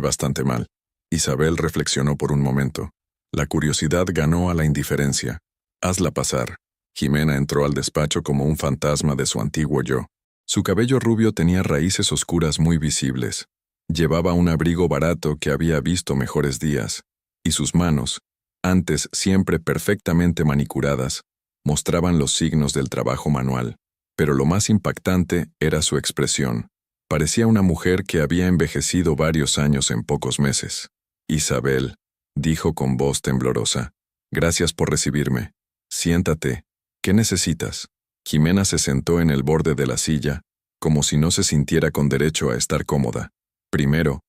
bastante mal. Isabel reflexionó por un momento. La curiosidad ganó a la indiferencia. Hazla pasar. Jimena entró al despacho como un fantasma de su antiguo yo. Su cabello rubio tenía raíces oscuras muy visibles. Llevaba un abrigo barato que había visto mejores días, y sus manos, antes siempre perfectamente manicuradas, mostraban los signos del trabajo manual. Pero lo más impactante era su expresión. Parecía una mujer que había envejecido varios años en pocos meses. Isabel, dijo con voz temblorosa, gracias por recibirme. Siéntate. ¿Qué necesitas? Jimena se sentó en el borde de la silla, como si no se sintiera con derecho a estar cómoda. Primero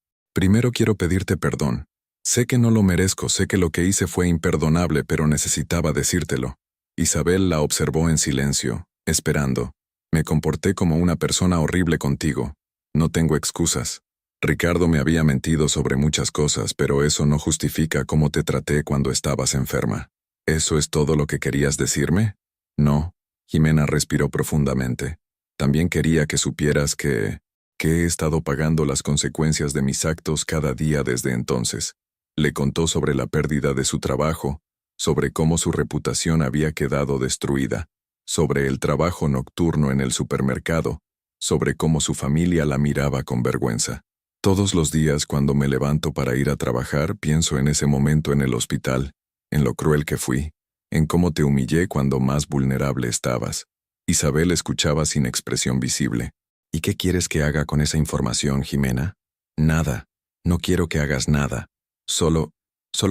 quiero pedirte perdón. Sé que no lo merezco, sé que lo que hice fue imperdonable, pero necesitaba decírtelo. Isabel la observó en silencio, esperando. Me comporté como una persona horrible contigo. No tengo excusas. Ricardo me había mentido sobre muchas cosas, pero eso no justifica cómo te traté cuando estabas enferma. ¿Eso es todo lo que querías decirme? No. Jimena respiró profundamente. También quería que supieras que he estado pagando las consecuencias de mis actos cada día desde entonces. Le contó sobre la pérdida de su trabajo, sobre cómo su reputación había quedado destruida, sobre el trabajo nocturno en el supermercado, sobre cómo su familia la miraba con vergüenza. Todos los días cuando me levanto para ir a trabajar pienso en ese momento en el hospital, en lo cruel que fui, en cómo te humillé cuando más vulnerable estabas. Isabel escuchaba sin expresión visible. ¿Y qué quieres que haga con esa información, Jimena? Nada. No quiero que hagas nada. Solo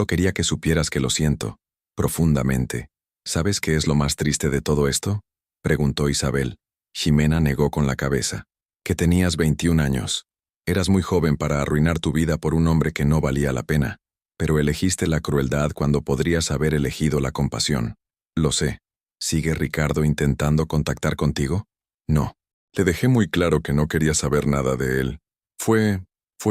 quería que supieras que lo siento, profundamente. ¿Sabes qué es lo más triste de todo esto?, preguntó Isabel. Jimena negó con la cabeza. Que tenías 21 años. Eras muy joven para arruinar tu vida por un hombre que no valía la pena, pero elegiste la crueldad cuando podrías haber elegido la compasión. Lo sé. ¿Sigue Ricardo intentando contactar contigo? No. Le dejé muy claro que no quería saber nada de él. Fue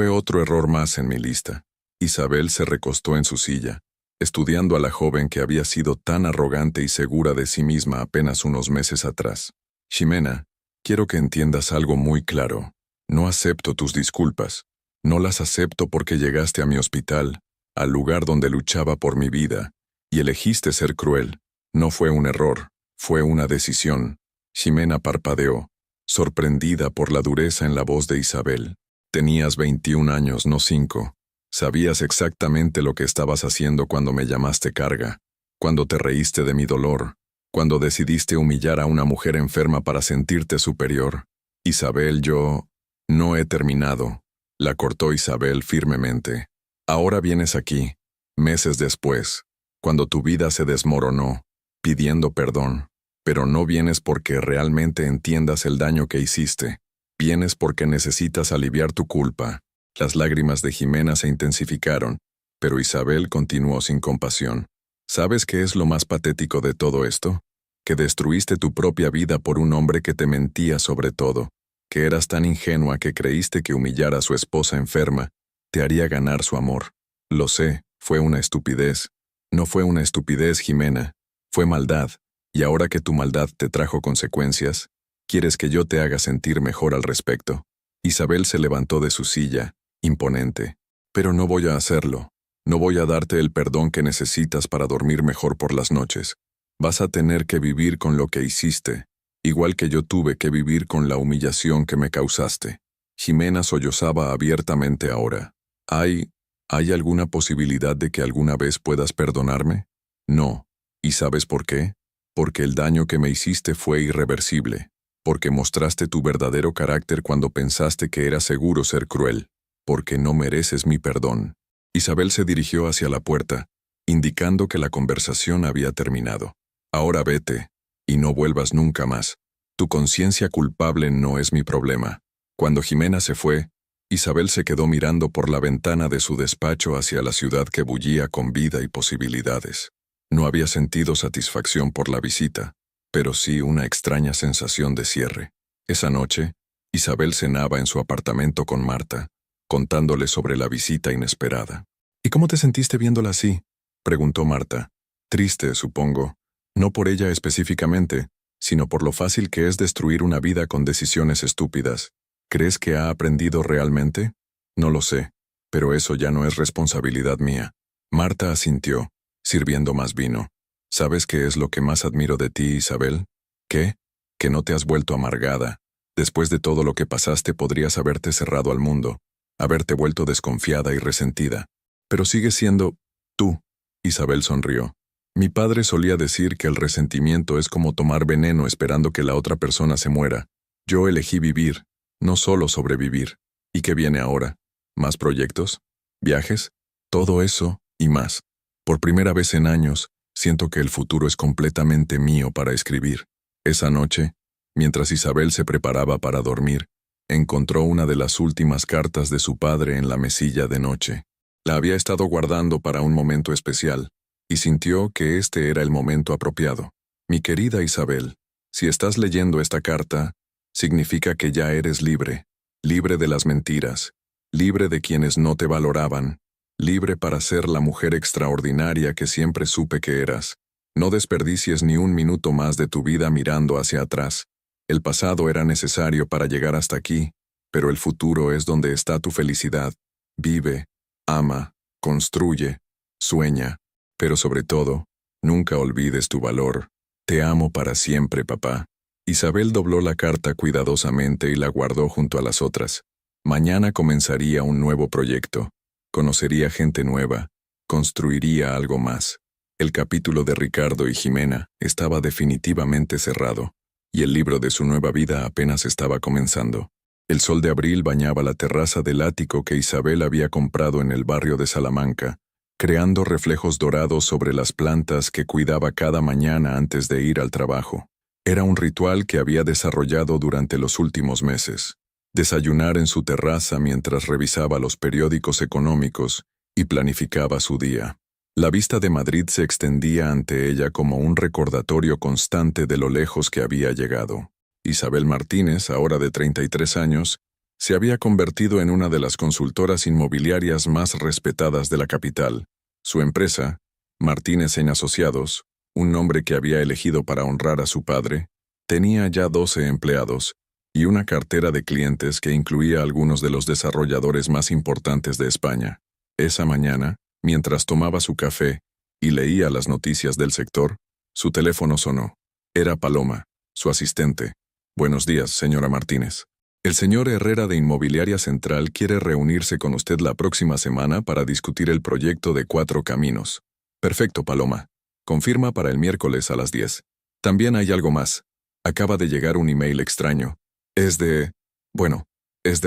otro error más en mi lista. Isabel se recostó en su silla, estudiando a la joven que había sido tan arrogante y segura de sí misma apenas unos meses atrás. Jimena, Quiero que entiendas algo muy claro. No acepto tus disculpas. No las acepto porque llegaste a mi hospital, al lugar donde luchaba por mi vida, y elegiste ser cruel. No fue un error, fue una decisión. Ximena parpadeó, sorprendida por la dureza en la voz de Isabel. Tenías 21 años, no 5. Sabías exactamente lo que estabas haciendo cuando me llamaste carga, cuando te reíste de mi dolor, cuando decidiste humillar a una mujer enferma para sentirte superior. Isabel, yo... No he terminado, la cortó Isabel firmemente. Ahora vienes aquí, meses después, cuando tu vida se desmoronó, pidiendo perdón. Pero no vienes porque realmente entiendas el daño que hiciste. Vienes porque necesitas aliviar tu culpa. Las lágrimas de Ximena se intensificaron, pero Isabel continuó sin compasión. ¿Sabes qué es lo más patético de todo esto? Que destruiste tu propia vida por un hombre que te mentía sobre todo, que eras tan ingenua que creíste que humillar a su esposa enferma te haría ganar su amor. Lo sé, fue una estupidez. No fue una estupidez, Ximena, fue maldad. Y ahora que tu maldad te trajo consecuencias, ¿quieres que yo te haga sentir mejor al respecto? Isabel se levantó de su silla, imponente. Pero no voy a hacerlo. No voy a darte el perdón que necesitas para dormir mejor por las noches. Vas a tener que vivir con lo que hiciste, igual que yo tuve que vivir con la humillación que me causaste. Ximena sollozaba abiertamente ahora. ¿Hay alguna posibilidad de que alguna vez puedas perdonarme? No. ¿Y sabes por qué? Porque el daño que me hiciste fue irreversible, porque mostraste tu verdadero carácter cuando pensaste que era seguro ser cruel, porque no mereces mi perdón. Isabel se dirigió hacia la puerta, indicando que la conversación había terminado. Ahora vete, y no vuelvas nunca más. Tu conciencia culpable no es mi problema. Cuando Ximena se fue, Isabel se quedó mirando por la ventana de su despacho hacia la ciudad que bullía con vida y posibilidades. No había sentido satisfacción por la visita, pero sí una extraña sensación de cierre. Esa noche, Isabel cenaba en su apartamento con Marta, contándole sobre la visita inesperada. ¿Y cómo te sentiste viéndola así?, preguntó Marta. Triste, supongo. No por ella específicamente, sino por lo fácil que es destruir una vida con decisiones estúpidas. ¿Crees que ha aprendido realmente? No lo sé, pero eso ya no es responsabilidad mía. Marta asintió, sirviendo más vino. ¿Sabes qué es lo que más admiro de ti, Isabel? ¿Qué? Que no te has vuelto amargada. Después de todo lo que pasaste podrías haberte cerrado al mundo, haberte vuelto desconfiada y resentida. Pero sigues siendo tú. Isabel sonrió. Mi padre solía decir que el resentimiento es como tomar veneno esperando que la otra persona se muera. Yo elegí vivir, no solo sobrevivir. ¿Y qué viene ahora? ¿Más proyectos? ¿Viajes? Todo eso y más. Por primera vez en años, siento que el futuro es completamente mío para escribir. Esa noche, mientras Isabel se preparaba para dormir, encontró una de las últimas cartas de su padre en la mesilla de noche. La había estado guardando para un momento especial, y sintió que este era el momento apropiado. Mi querida Isabel, si estás leyendo esta carta, significa que ya eres libre, libre de las mentiras, libre de quienes no te valoraban, libre para ser la mujer extraordinaria que siempre supe que eras. No desperdicies ni un minuto más de tu vida mirando hacia atrás. El pasado era necesario para llegar hasta aquí, pero el futuro es donde está tu felicidad. Vive, ama, construye, sueña, pero sobre todo, nunca olvides tu valor. Te amo para siempre, papá. Isabel dobló la carta cuidadosamente y la guardó junto a las otras. Mañana comenzaría un nuevo proyecto. Conocería gente nueva. Construiría algo más. El capítulo de Ricardo y Ximena estaba definitivamente cerrado, y el libro de su nueva vida apenas estaba comenzando. El sol de abril bañaba la terraza del ático que Isabel había comprado en el barrio de Salamanca, creando reflejos dorados sobre las plantas que cuidaba cada mañana antes de ir al trabajo. Era un ritual que había desarrollado durante los últimos meses. Desayunar en su terraza mientras revisaba los periódicos económicos y planificaba su día. La vista de Madrid se extendía ante ella como un recordatorio constante de lo lejos que había llegado. Isabel Martínez, ahora de 33 años, se había convertido en una de las consultoras inmobiliarias más respetadas de la capital. Su empresa, Martínez & Asociados, un nombre que había elegido para honrar a su padre, tenía ya 12 empleados, y una cartera de clientes que incluía a algunos de los desarrolladores más importantes de España. Esa mañana, mientras tomaba su café y leía las noticias del sector, su teléfono sonó. Era Paloma, su asistente. Buenos días, señora Martínez. El señor Herrera de Inmobiliaria Central quiere reunirse con usted la próxima semana para discutir el proyecto de 4 Caminos. Perfecto, Paloma. Confirma para el miércoles a las 10. También hay algo más. Acaba de llegar un email extraño. Es de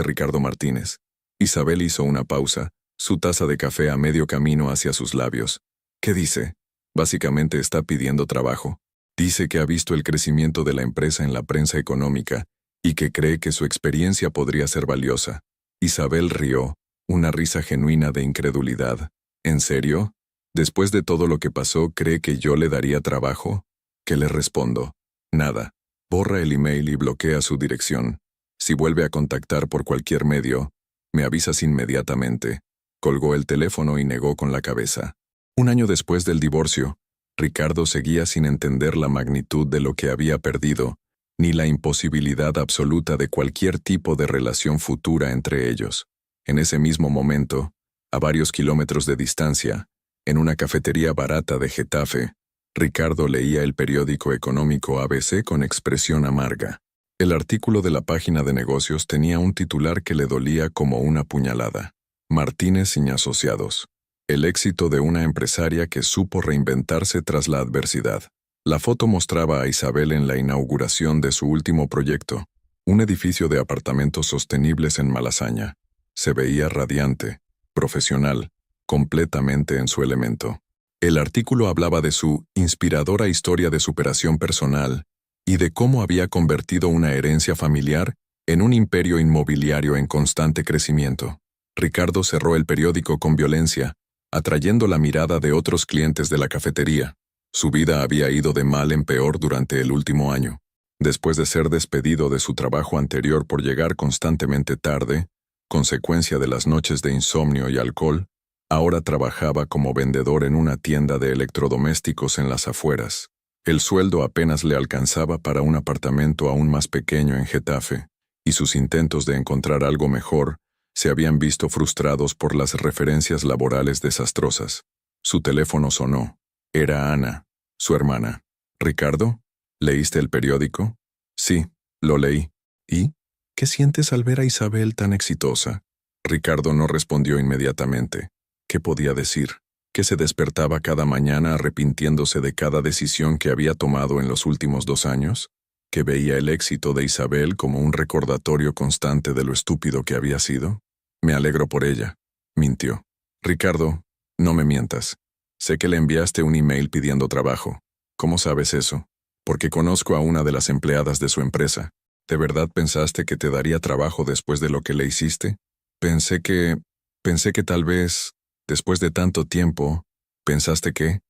Ricardo Martínez. Isabel hizo una pausa, su taza de café a medio camino hacia sus labios. ¿Qué dice? Básicamente está pidiendo trabajo. Dice que ha visto el crecimiento de la empresa en la prensa económica y que cree que su experiencia podría ser valiosa. Isabel rió, una risa genuina de incredulidad. ¿En serio? Después de todo lo que pasó, ¿cree que yo le daría trabajo? ¿Qué le respondo? Nada. Borra el email y bloquea su dirección. Si vuelve a contactar por cualquier medio, me avisas inmediatamente. Colgó el teléfono y negó con la cabeza. Un año después del divorcio, Ricardo seguía sin entender la magnitud de lo que había perdido, ni la imposibilidad absoluta de cualquier tipo de relación futura entre ellos. En ese mismo momento, a varios kilómetros de distancia, en una cafetería barata de Getafe, Ricardo leía el periódico económico ABC con expresión amarga. El artículo de la página de negocios tenía un titular que le dolía como una puñalada. Martínez y Asociados. El éxito de una empresaria que supo reinventarse tras la adversidad. La foto mostraba a Isabel en la inauguración de su último proyecto, un edificio de apartamentos sostenibles en Malasaña. Se veía radiante, profesional, completamente en su elemento. El artículo hablaba de su inspiradora historia de superación personal y de cómo había convertido una herencia familiar en un imperio inmobiliario en constante crecimiento. Ricardo cerró el periódico con violencia, atrayendo la mirada de otros clientes de la cafetería. Su vida había ido de mal en peor durante el último año. Después de ser despedido de su trabajo anterior por llegar constantemente tarde, consecuencia de las noches de insomnio y alcohol, ahora trabajaba como vendedor en una tienda de electrodomésticos en las afueras. El sueldo apenas le alcanzaba para un apartamento aún más pequeño en Getafe, y sus intentos de encontrar algo mejor se habían visto frustrados por las referencias laborales desastrosas. Su teléfono sonó. Era Ana, su hermana. «¿Ricardo? ¿Leíste el periódico?» «Sí, lo leí». «¿Y? ¿Qué sientes al ver a Isabel tan exitosa?» Ricardo no respondió inmediatamente. ¿Qué podía decir? ¿Que se despertaba cada mañana arrepintiéndose de cada decisión que había tomado en los últimos 2 años? ¿Que veía el éxito de Isabel como un recordatorio constante de lo estúpido que había sido? «Me alegro por ella», mintió. «Ricardo, no me mientas. Sé que le enviaste un email pidiendo trabajo. ¿Cómo sabes eso?» «Porque conozco a una de las empleadas de su empresa. ¿De verdad pensaste que te daría trabajo después de lo que le hiciste?» Pensé que tal vez, después de tanto tiempo, pensaste que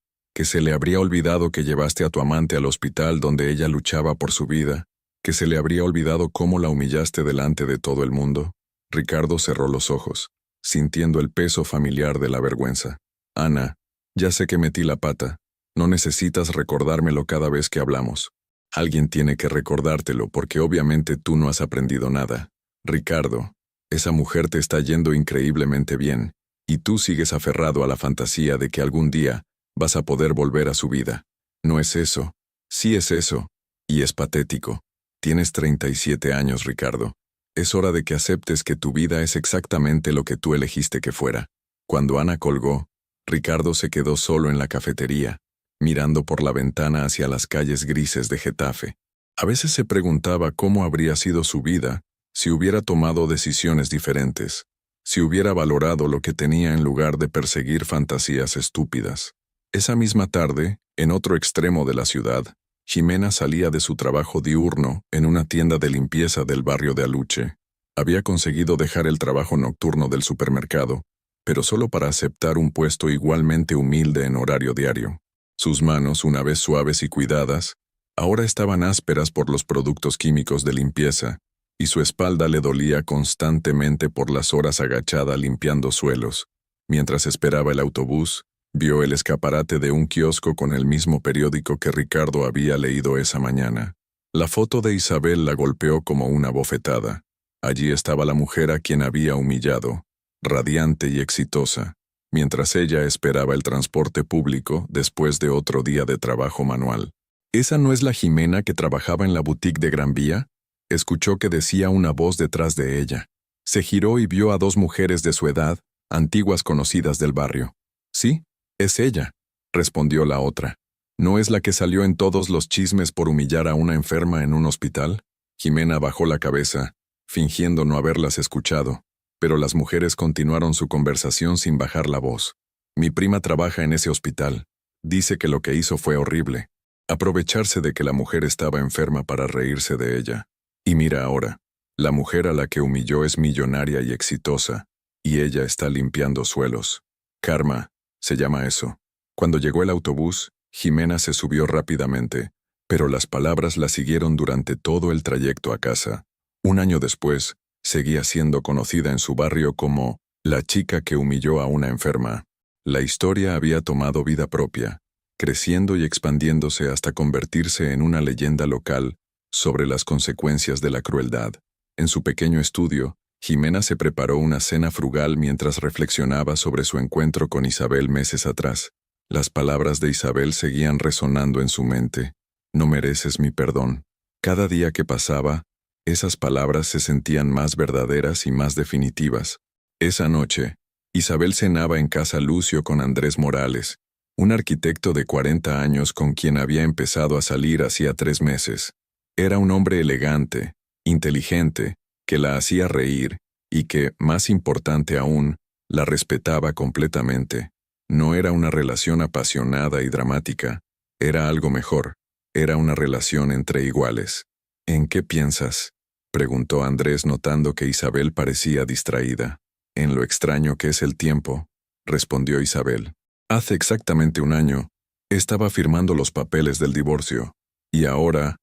se le habría olvidado que llevaste a tu amante al hospital donde ella luchaba por su vida, que se le habría olvidado cómo la humillaste delante de todo el mundo». Ricardo cerró los ojos, sintiendo el peso familiar de la vergüenza. «Ana, ya sé que metí la pata. No necesitas recordármelo cada vez que hablamos. Alguien tiene que recordártelo porque obviamente tú no has aprendido nada. Ricardo, esa mujer te está yendo increíblemente bien, y tú sigues aferrado a la fantasía de que algún día vas a poder volver a su vida. No es eso. Sí es eso. Y es patético. Tienes 37 años, Ricardo. Es hora de que aceptes que tu vida es exactamente lo que tú elegiste que fuera». Cuando Ana colgó, Ricardo se quedó solo en la cafetería, mirando por la ventana hacia las calles grises de Getafe. A veces se preguntaba cómo habría sido su vida si hubiera tomado decisiones diferentes, si hubiera valorado lo que tenía en lugar de perseguir fantasías estúpidas. Esa misma tarde, en otro extremo de la ciudad, Ximena salía de su trabajo diurno en una tienda de limpieza del barrio de Aluche. Había conseguido dejar el trabajo nocturno del supermercado, pero solo para aceptar un puesto igualmente humilde en horario diario. Sus manos, una vez suaves y cuidadas, ahora estaban ásperas por los productos químicos de limpieza, y su espalda le dolía constantemente por las horas agachada limpiando suelos. Mientras esperaba el autobús, vio el escaparate de un kiosco con el mismo periódico que Ricardo había leído esa mañana. La foto de Isabel la golpeó como una bofetada. Allí estaba la mujer a quien había humillado, radiante y exitosa, mientras ella esperaba el transporte público después de otro día de trabajo manual. ¿Esa no es la Jimena que trabajaba en la boutique de Gran Vía? Escuchó que decía una voz detrás de ella. Se giró y vio a dos mujeres de su edad, antiguas conocidas del barrio. Sí, es ella, respondió la otra. ¿No es la que salió en todos los chismes por humillar a una enferma en un hospital? Jimena bajó la cabeza, fingiendo no haberlas escuchado, pero las mujeres continuaron su conversación sin bajar la voz. Mi prima trabaja en ese hospital. Dice que lo que hizo fue horrible. Aprovecharse de que la mujer estaba enferma para reírse de ella. Y mira ahora, la mujer a la que humilló es millonaria y exitosa, y ella está limpiando suelos. Karma, se llama eso. Cuando llegó el autobús, Jimena se subió rápidamente, pero las palabras la siguieron durante todo el trayecto a casa. Un año después, seguía siendo conocida en su barrio como la chica que humilló a una enferma. La historia había tomado vida propia, creciendo y expandiéndose hasta convertirse en una leyenda local sobre las consecuencias de la crueldad. En su pequeño estudio, Jimena se preparó una cena frugal mientras reflexionaba sobre su encuentro con Isabel meses atrás. Las palabras de Isabel seguían resonando en su mente. No mereces mi perdón. Cada día que pasaba, esas palabras se sentían más verdaderas y más definitivas. Esa noche, Isabel cenaba en casa Lucio con Andrés Morales, un arquitecto de 40 años con quien había empezado a salir hacía 3 meses. Era un hombre elegante, inteligente, que la hacía reír y que, más importante aún, la respetaba completamente. No era una relación apasionada y dramática, era algo mejor, era una relación entre iguales. ¿En qué piensas?, preguntó Andrés notando que Isabel parecía distraída. En lo extraño que es el tiempo, respondió Isabel. Hace exactamente un año, estaba firmando los papeles del divorcio, y ahora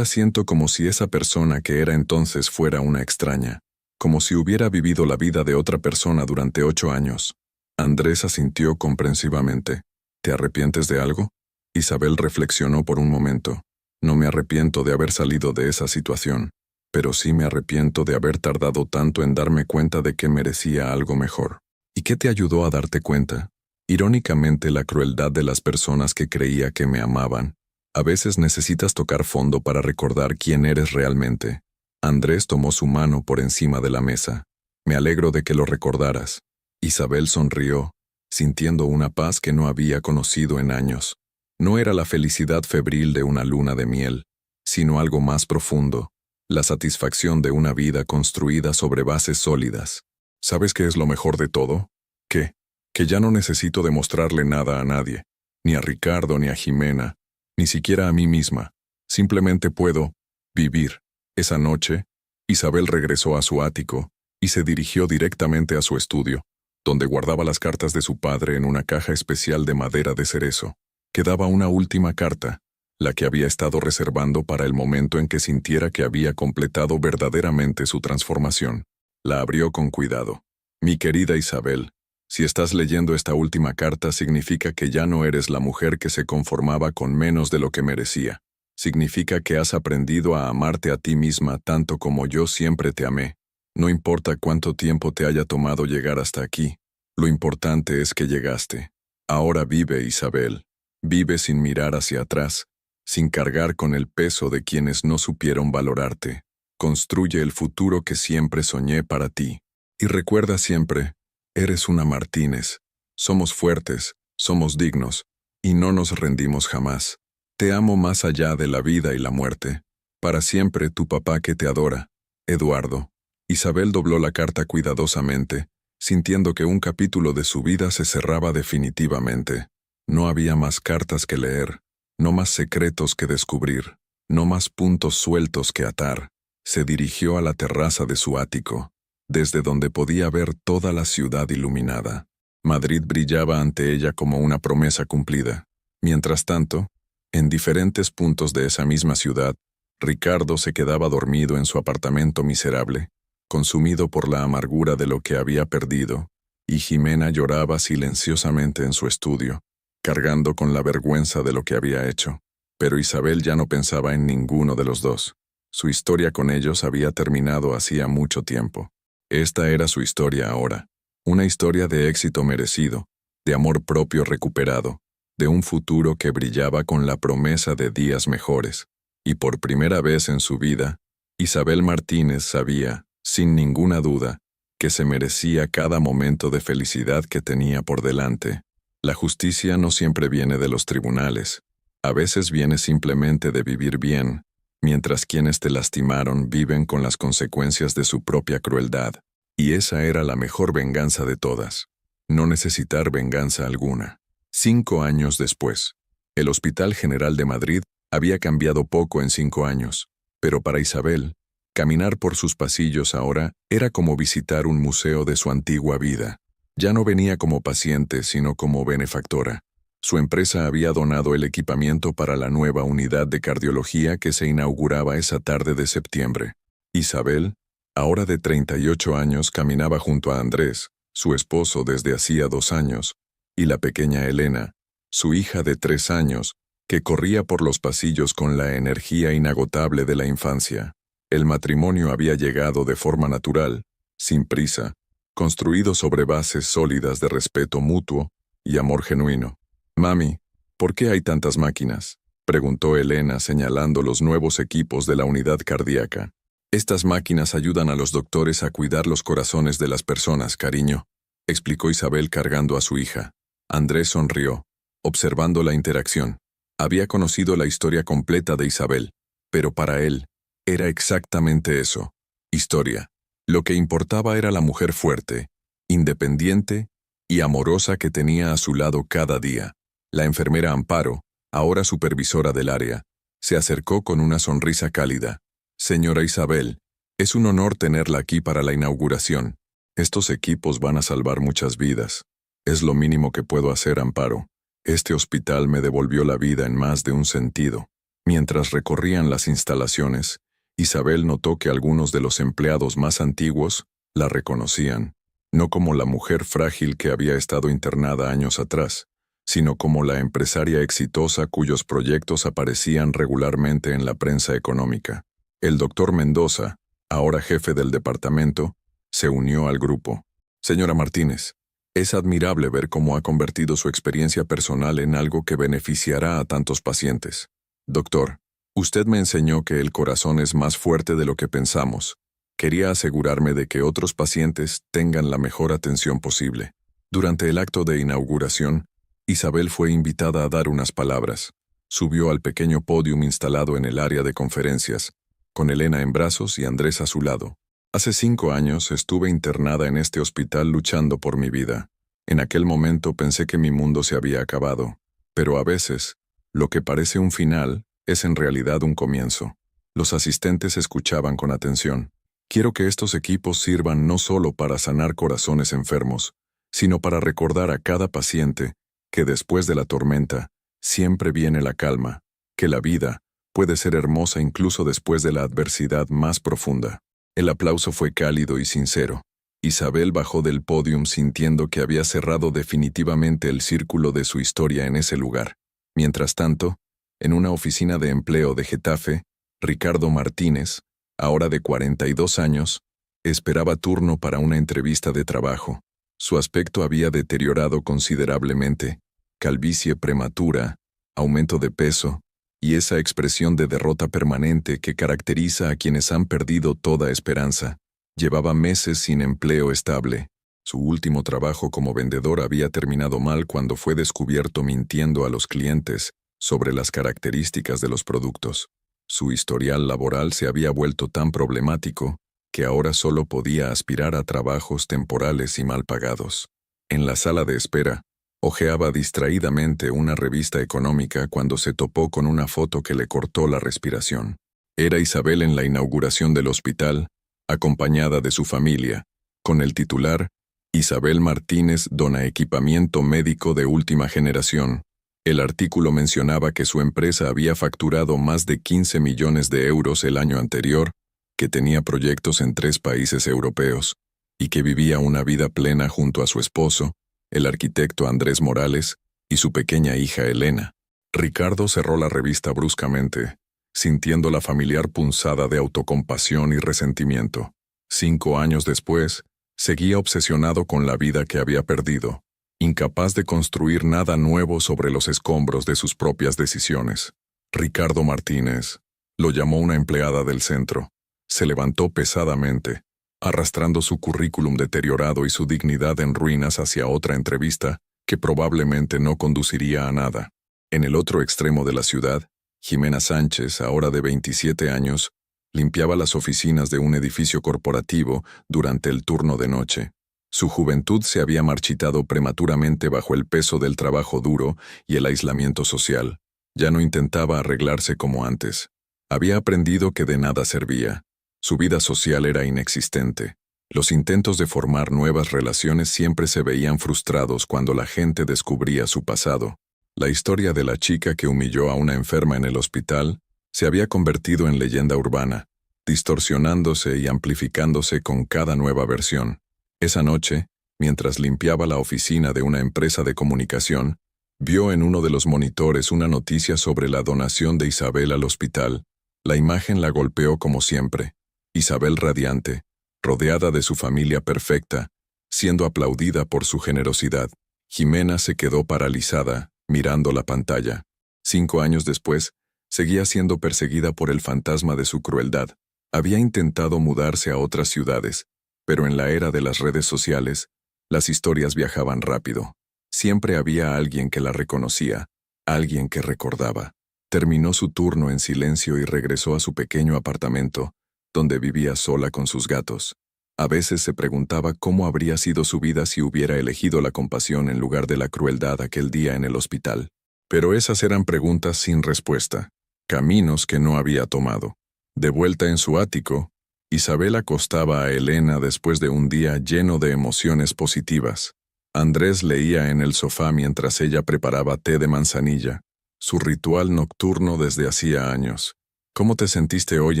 siento como si esa persona que era entonces fuera una extraña, como si hubiera vivido la vida de otra persona durante 8 años. Andrés asintió comprensivamente. ¿Te arrepientes de algo? Isabel reflexionó por un momento. No me arrepiento de haber salido de esa situación, pero sí me arrepiento de haber tardado tanto en darme cuenta de que merecía algo mejor. ¿Y qué te ayudó a darte cuenta? Irónicamente, la crueldad de las personas que creía que me amaban. A veces necesitas tocar fondo para recordar quién eres realmente. Andrés tomó su mano por encima de la mesa. Me alegro de que lo recordaras. Isabel sonrió, sintiendo una paz que no había conocido en años. No era la felicidad febril de una luna de miel, sino algo más profundo, la satisfacción de una vida construida sobre bases sólidas. ¿Sabes qué es lo mejor de todo? ¿Qué? Que ya no necesito demostrarle nada a nadie, ni a Ricardo ni a Jimena, ni siquiera a mí misma. Simplemente puedo vivir. Esa noche, Isabel regresó a su ático y se dirigió directamente a su estudio, donde guardaba las cartas de su padre en una caja especial de madera de cerezo. Quedaba una última carta, la que había estado reservando para el momento en que sintiera que había completado verdaderamente su transformación. La abrió con cuidado. Mi querida Isabel, si estás leyendo esta última carta significa que ya no eres la mujer que se conformaba con menos de lo que merecía. Significa que has aprendido a amarte a ti misma tanto como yo siempre te amé. No importa cuánto tiempo te haya tomado llegar hasta aquí, lo importante es que llegaste. Ahora vive, Isabel. Vive sin mirar hacia atrás, sin cargar con el peso de quienes no supieron valorarte. Construye el futuro que siempre soñé para ti. Y recuerda siempre, eres una Martínez. Somos fuertes, somos dignos, y no nos rendimos jamás. Te amo más allá de la vida y la muerte. Para siempre tu papá que te adora, Eduardo. Isabel dobló la carta cuidadosamente, sintiendo que un capítulo de su vida se cerraba definitivamente. No había más cartas que leer, no más secretos que descubrir, no más puntos sueltos que atar. Se dirigió a la terraza de su ático, desde donde podía ver toda la ciudad iluminada. Madrid brillaba ante ella como una promesa cumplida. Mientras tanto, en diferentes puntos de esa misma ciudad, Ricardo se quedaba dormido en su apartamento miserable, consumido por la amargura de lo que había perdido, y Jimena lloraba silenciosamente en su estudio, cargando con la vergüenza de lo que había hecho. Pero Isabel ya no pensaba en ninguno de los dos. Su historia con ellos había terminado hacía mucho tiempo. Esta era su historia ahora. Una historia de éxito merecido, de amor propio recuperado, de un futuro que brillaba con la promesa de días mejores. Y por primera vez en su vida, Isabel Martínez sabía, sin ninguna duda, que se merecía cada momento de felicidad que tenía por delante. La justicia no siempre viene de los tribunales. A veces viene simplemente de vivir bien, mientras quienes te lastimaron viven con las consecuencias de su propia crueldad. Y esa era la mejor venganza de todas. No necesitar venganza alguna. 5 años después, el Hospital General de Madrid había cambiado poco en 5 años, pero para Isabel, caminar por sus pasillos ahora era como visitar un museo de su antigua vida. Ya no venía como paciente, sino como benefactora. Su empresa había donado el equipamiento para la nueva unidad de cardiología que se inauguraba esa tarde de septiembre. Isabel, ahora de 38 años, caminaba junto a Andrés, su esposo desde hacía 2 años, y la pequeña Elena, su hija de 3 años, que corría por los pasillos con la energía inagotable de la infancia. El matrimonio había llegado de forma natural, sin prisa, construido sobre bases sólidas de respeto mutuo y amor genuino. «Mami, ¿por qué hay tantas máquinas?», preguntó Elena señalando los nuevos equipos de la unidad cardíaca. «Estas máquinas ayudan a los doctores a cuidar los corazones de las personas, cariño», explicó Isabel cargando a su hija. Andrés sonrió, observando la interacción. Había conocido la historia completa de Isabel, pero para él, era exactamente eso, historia. Lo que importaba era la mujer fuerte, independiente y amorosa que tenía a su lado cada día. La enfermera Amparo, ahora supervisora del área, se acercó con una sonrisa cálida. «Señora Isabel, es un honor tenerla aquí para la inauguración. Estos equipos van a salvar muchas vidas. Es lo mínimo que puedo hacer, Amparo. Este hospital me devolvió la vida en más de un sentido». Mientras recorrían las instalaciones, Isabel notó que algunos de los empleados más antiguos la reconocían, no como la mujer frágil que había estado internada años atrás, sino como la empresaria exitosa cuyos proyectos aparecían regularmente en la prensa económica. El doctor Mendoza, ahora jefe del departamento, se unió al grupo. «Señora Martínez, es admirable ver cómo ha convertido su experiencia personal en algo que beneficiará a tantos pacientes. Doctor, usted me enseñó que el corazón es más fuerte de lo que pensamos. Quería asegurarme de que otros pacientes tengan la mejor atención posible». Durante el acto de inauguración, Isabel fue invitada a dar unas palabras. Subió al pequeño pódium instalado en el área de conferencias, con Elena en brazos y Andrés a su lado. «Hace 5 años estuve internada en este hospital luchando por mi vida. En aquel momento pensé que mi mundo se había acabado, pero a veces, lo que parece un final es en realidad un comienzo». Los asistentes escuchaban con atención. «Quiero que estos equipos sirvan no solo para sanar corazones enfermos, sino para recordar a cada paciente que después de la tormenta siempre viene la calma, que la vida puede ser hermosa incluso después de la adversidad más profunda». El aplauso fue cálido y sincero. Isabel bajó del pódium sintiendo que había cerrado definitivamente el círculo de su historia en ese lugar. Mientras tanto, en una oficina de empleo de Getafe, Ricardo Martínez, ahora de 42 años, esperaba turno para una entrevista de trabajo. Su aspecto había deteriorado considerablemente, calvicie prematura, aumento de peso, y esa expresión de derrota permanente que caracteriza a quienes han perdido toda esperanza. Llevaba meses sin empleo estable. Su último trabajo como vendedor había terminado mal cuando fue descubierto mintiendo a los clientes sobre las características de los productos. Su historial laboral se había vuelto tan problemático que ahora solo podía aspirar a trabajos temporales y mal pagados. En la sala de espera, hojeaba distraídamente una revista económica cuando se topó con una foto que le cortó la respiración. Era Isabel en la inauguración del hospital, acompañada de su familia, con el titular «Isabel Martínez dona equipamiento médico de última generación». El artículo mencionaba que su empresa había facturado más de 15 millones de euros el año anterior, que tenía proyectos en 3 países europeos, y que vivía una vida plena junto a su esposo, el arquitecto Andrés Morales, y su pequeña hija Elena. Ricardo cerró la revista bruscamente, sintiendo la familiar punzada de autocompasión y resentimiento. 5 años después, seguía obsesionado con la vida que había perdido, incapaz de construir nada nuevo sobre los escombros de sus propias decisiones. Ricardo Martínez, lo llamó una empleada del centro. Se levantó pesadamente, arrastrando su currículum deteriorado y su dignidad en ruinas hacia otra entrevista que probablemente no conduciría a nada. En el otro extremo de la ciudad, Jimena Sánchez, ahora de 27 años, limpiaba las oficinas de un edificio corporativo durante el turno de noche. Su juventud se había marchitado prematuramente bajo el peso del trabajo duro y el aislamiento social. Ya no intentaba arreglarse como antes. Había aprendido que de nada servía. Su vida social era inexistente. Los intentos de formar nuevas relaciones siempre se veían frustrados cuando la gente descubría su pasado. La historia de la chica que humilló a una enferma en el hospital se había convertido en leyenda urbana, distorsionándose y amplificándose con cada nueva versión. Esa noche, mientras limpiaba la oficina de una empresa de comunicación, vio en uno de los monitores una noticia sobre la donación de Isabel al hospital. La imagen la golpeó como siempre. Isabel radiante, rodeada de su familia perfecta, siendo aplaudida por su generosidad. Jimena se quedó paralizada, mirando la pantalla. 5 años después, seguía siendo perseguida por el fantasma de su crueldad. Había intentado mudarse a otras ciudades, pero en la era de las redes sociales, las historias viajaban rápido. Siempre había alguien que la reconocía, alguien que recordaba. Terminó su turno en silencio y regresó a su pequeño apartamento, donde vivía sola con sus gatos. A veces se preguntaba cómo habría sido su vida si hubiera elegido la compasión en lugar de la crueldad aquel día en el hospital. Pero esas eran preguntas sin respuesta, caminos que no había tomado. De vuelta en su ático, Isabel acostaba a Elena después de un día lleno de emociones positivas. Andrés leía en el sofá mientras ella preparaba té de manzanilla, su ritual nocturno desde hacía años. «¿Cómo te sentiste hoy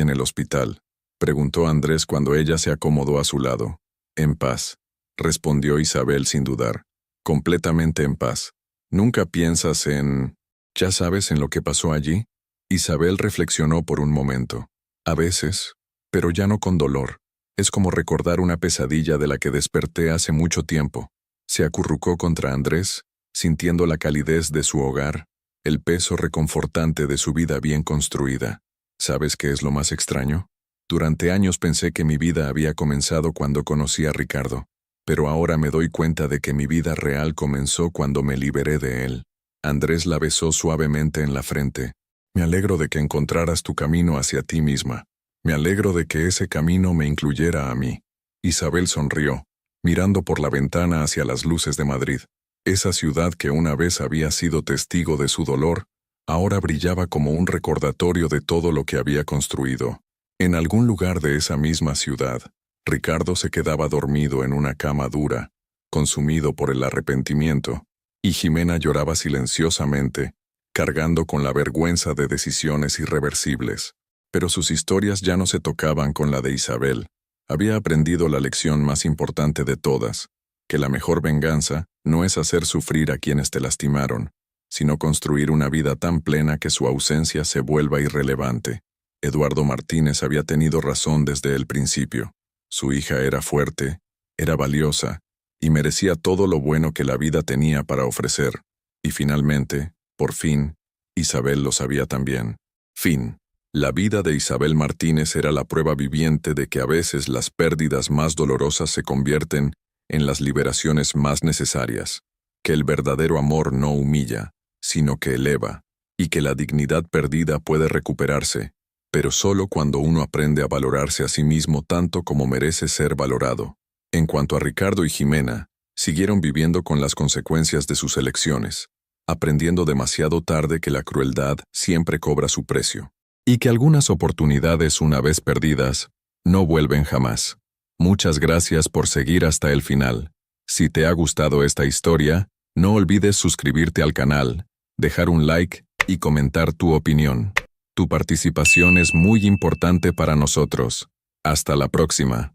en el hospital?», preguntó Andrés cuando ella se acomodó a su lado. «En paz», respondió Isabel sin dudar. «Completamente en paz. ¿Nunca piensas en... ya sabes en lo que pasó allí?» Isabel reflexionó por un momento. «A veces, pero ya no con dolor. Es como recordar una pesadilla de la que desperté hace mucho tiempo». Se acurrucó contra Andrés, sintiendo la calidez de su hogar, el peso reconfortante de su vida bien construida. ¿Sabes qué es lo más extraño? Durante años pensé que mi vida había comenzado cuando conocí a Ricardo, pero ahora me doy cuenta de que mi vida real comenzó cuando me liberé de él. Andrés la besó suavemente en la frente. «Me alegro de que encontraras tu camino hacia ti misma. Me alegro de que ese camino me incluyera a mí». Isabel sonrió, mirando por la ventana hacia las luces de Madrid. Esa ciudad que una vez había sido testigo de su dolor, ahora brillaba como un recordatorio de todo lo que había construido. En algún lugar de esa misma ciudad, Ricardo se quedaba dormido en una cama dura, consumido por el arrepentimiento, y Jimena lloraba silenciosamente, cargando con la vergüenza de decisiones irreversibles. Pero sus historias ya no se tocaban con la de Isabel. Había aprendido la lección más importante de todas, que la mejor venganza no es hacer sufrir a quienes te lastimaron, sino construir una vida tan plena que su ausencia se vuelva irrelevante. Eduardo Martínez había tenido razón desde el principio. Su hija era fuerte, era valiosa, y merecía todo lo bueno que la vida tenía para ofrecer. Y finalmente, por fin, Isabel lo sabía también. Fin. La vida de Isabel Martínez era la prueba viviente de que a veces las pérdidas más dolorosas se convierten en las liberaciones más necesarias, que el verdadero amor no humilla, sino que eleva, y que la dignidad perdida puede recuperarse, pero solo cuando uno aprende a valorarse a sí mismo tanto como merece ser valorado. En cuanto a Ricardo y Jimena, siguieron viviendo con las consecuencias de sus elecciones, aprendiendo demasiado tarde que la crueldad siempre cobra su precio, y que algunas oportunidades una vez perdidas no vuelven jamás. Muchas gracias por seguir hasta el final. Si te ha gustado esta historia, no olvides suscribirte al canal, dejar un like y comentar tu opinión. Tu participación es muy importante para nosotros. Hasta la próxima.